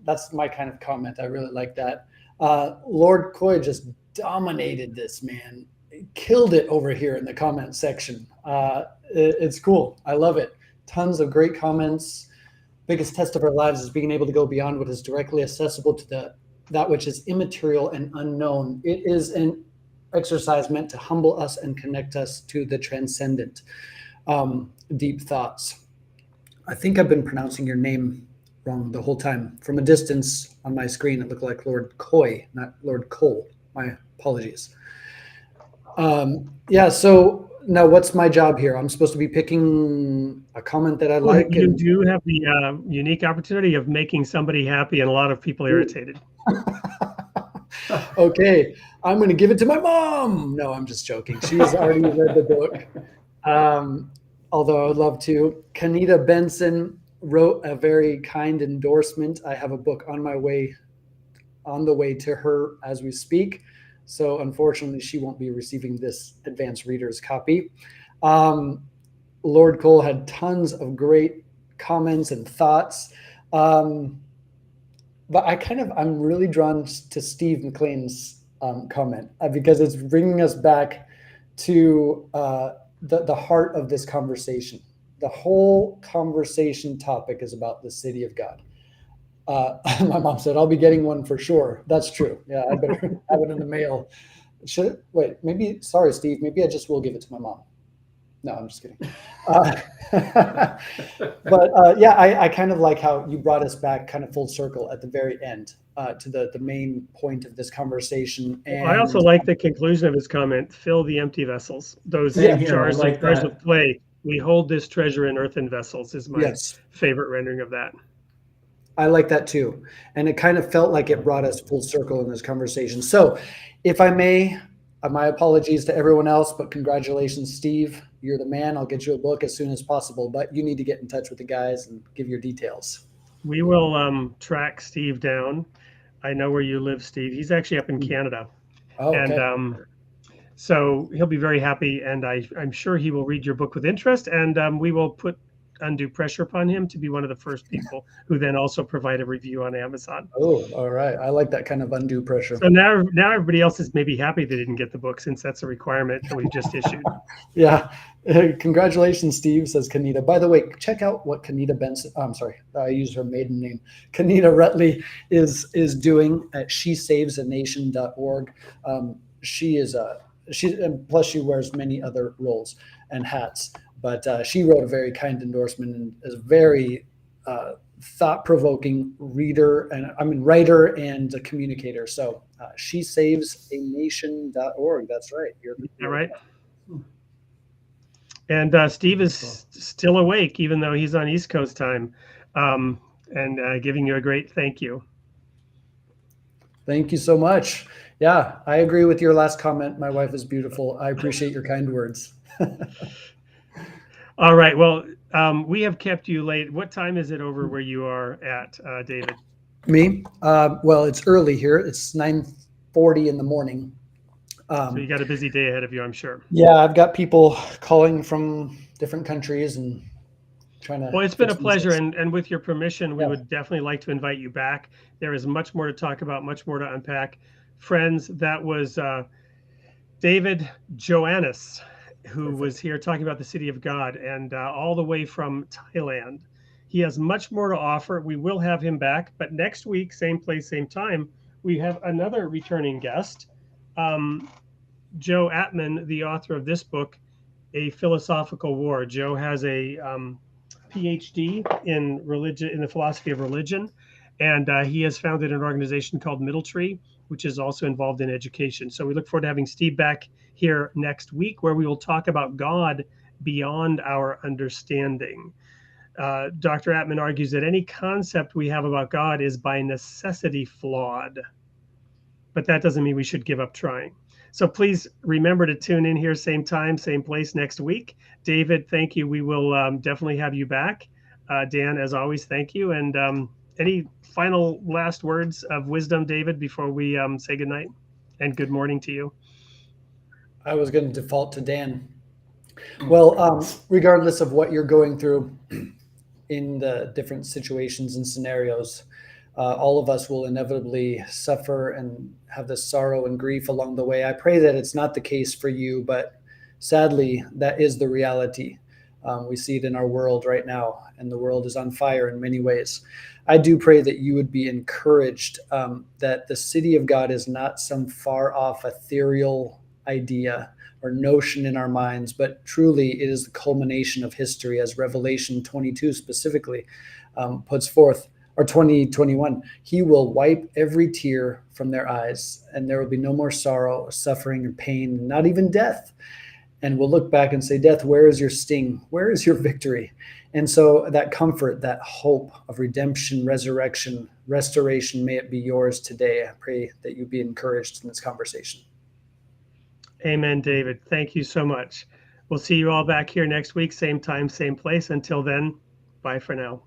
That's my kind of comment. I really like that. Lord Coy just dominated this, man. Killed it over here in the comment section. It's cool. I love it. Tons of great comments. Biggest test of our lives is being able to go beyond what is directly accessible to that which is immaterial and unknown. It is an exercise meant to humble us and connect us to the transcendent. Deep thoughts. I think I've been pronouncing your name wrong the whole time. From a distance on my screen, it looked like Lord Coy, not Lord Cole. My apologies. Yeah, so now what's my job here? I'm supposed to be picking a comment that I like. You do have the unique opportunity of making somebody happy and a lot of people irritated. Okay, I'm going to give it to my mom. No, I'm just joking. She's already read the book. Although I would love to. Kanita Benson wrote a very kind endorsement. I have a book on the way to her as we speak. So unfortunately, she won't be receiving this advanced reader's copy. Lord Cole had tons of great comments and thoughts. But I'm really drawn to Steve McLean's comment because it's bringing us back to the heart of this conversation. The whole conversation topic is about the city of God. My mom said, I'll be getting one for sure. That's true. Yeah, I better have it in the mail. Sorry, Steve, maybe I just will give it to my mom. No, I'm just kidding. Yeah, I kind of like how you brought us back kind of full circle at the very end to the main point of this conversation. And I also like the conclusion of his comment, fill the empty vessels. Those jars like of clay. We hold this treasure in earthen vessels is my favorite rendering of that. I like that too. And it kind of felt like it brought us full circle in this conversation. So if I may, my apologies to everyone else, but congratulations, Steve. You're the man. I'll get you a book as soon as possible, but you need to get in touch with the guys and give your details. We will track Steve down. I know where you live, Steve. He's actually up in Canada. Oh, okay. And so he'll be very happy, and I'm sure he will read your book with interest, and we will put undue pressure upon him to be one of the first people who then also provide a review on Amazon. Oh, all right. I like that kind of undue pressure. So now everybody else is maybe happy they didn't get the book since that's a requirement that we've just issued. Yeah. Congratulations, Steve, says Kanita. By the way, check out what Kanita Benson, I'm sorry, I used her maiden name. Kanita Rutley is doing at shesavesanation.org. And plus she wears many other roles and hats. But she wrote a very kind endorsement and is a very thought-provoking writer and a communicator. So shesavesanation.org. That's right. You're right. And Steve is still awake, even though he's on East Coast time, and giving you a great thank you. Thank you so much. Yeah, I agree with your last comment. My wife is beautiful. I appreciate your kind words. All right. Well, we have kept you late. What time is it over where you are at, David? Me? Well, it's early here. It's 9:40 in the morning. So you got a busy day ahead of you, I'm sure. Yeah, I've got people calling from different countries and trying to. Well, it's been a pleasure. And with your permission, we would definitely like to invite you back. There is much more to talk about, much more to unpack. Friends, that was David Joannes, who was here talking about the city of God, and all the way from Thailand. He has much more to offer. We will have him back, but next week, same place, same time, we have another returning guest, Joe Atman, the author of this book, A Philosophical War. Joe has a PhD in religion, in the philosophy of religion, and he has founded an organization called Middle Tree, which is also involved in education. So we look forward to having Steve back here next week, where we will talk about God beyond our understanding. Dr. Atman argues that any concept we have about God is by necessity flawed, but that doesn't mean we should give up trying. So please remember to tune in here, same time, same place next week. David, thank you. We will definitely have you back. Dan, as always, thank you. And any final last words of wisdom, David, before we say goodnight and good morning to you? I was going to default to Dan. Well, regardless of what you're going through in the different situations and scenarios, all of us will inevitably suffer and have this sorrow and grief along the way. I pray that it's not the case for you, but sadly, that is the reality. We see it in our world right now, and the world is on fire in many ways. I do pray that you would be encouraged that the city of God is not some far off ethereal idea or notion in our minds, but truly it is the culmination of history, as Revelation 22 specifically puts forth, or 2021, he will wipe every tear from their eyes, and there will be no more sorrow, suffering, or pain, not even death. And we'll look back and say, death, where is your sting? Where is your victory? And so that comfort, that hope of redemption, resurrection, restoration, may it be yours today. I pray that you be encouraged in this conversation. Amen, David. Thank you so much. We'll see you all back here next week, same time, same place. Until then, bye for now.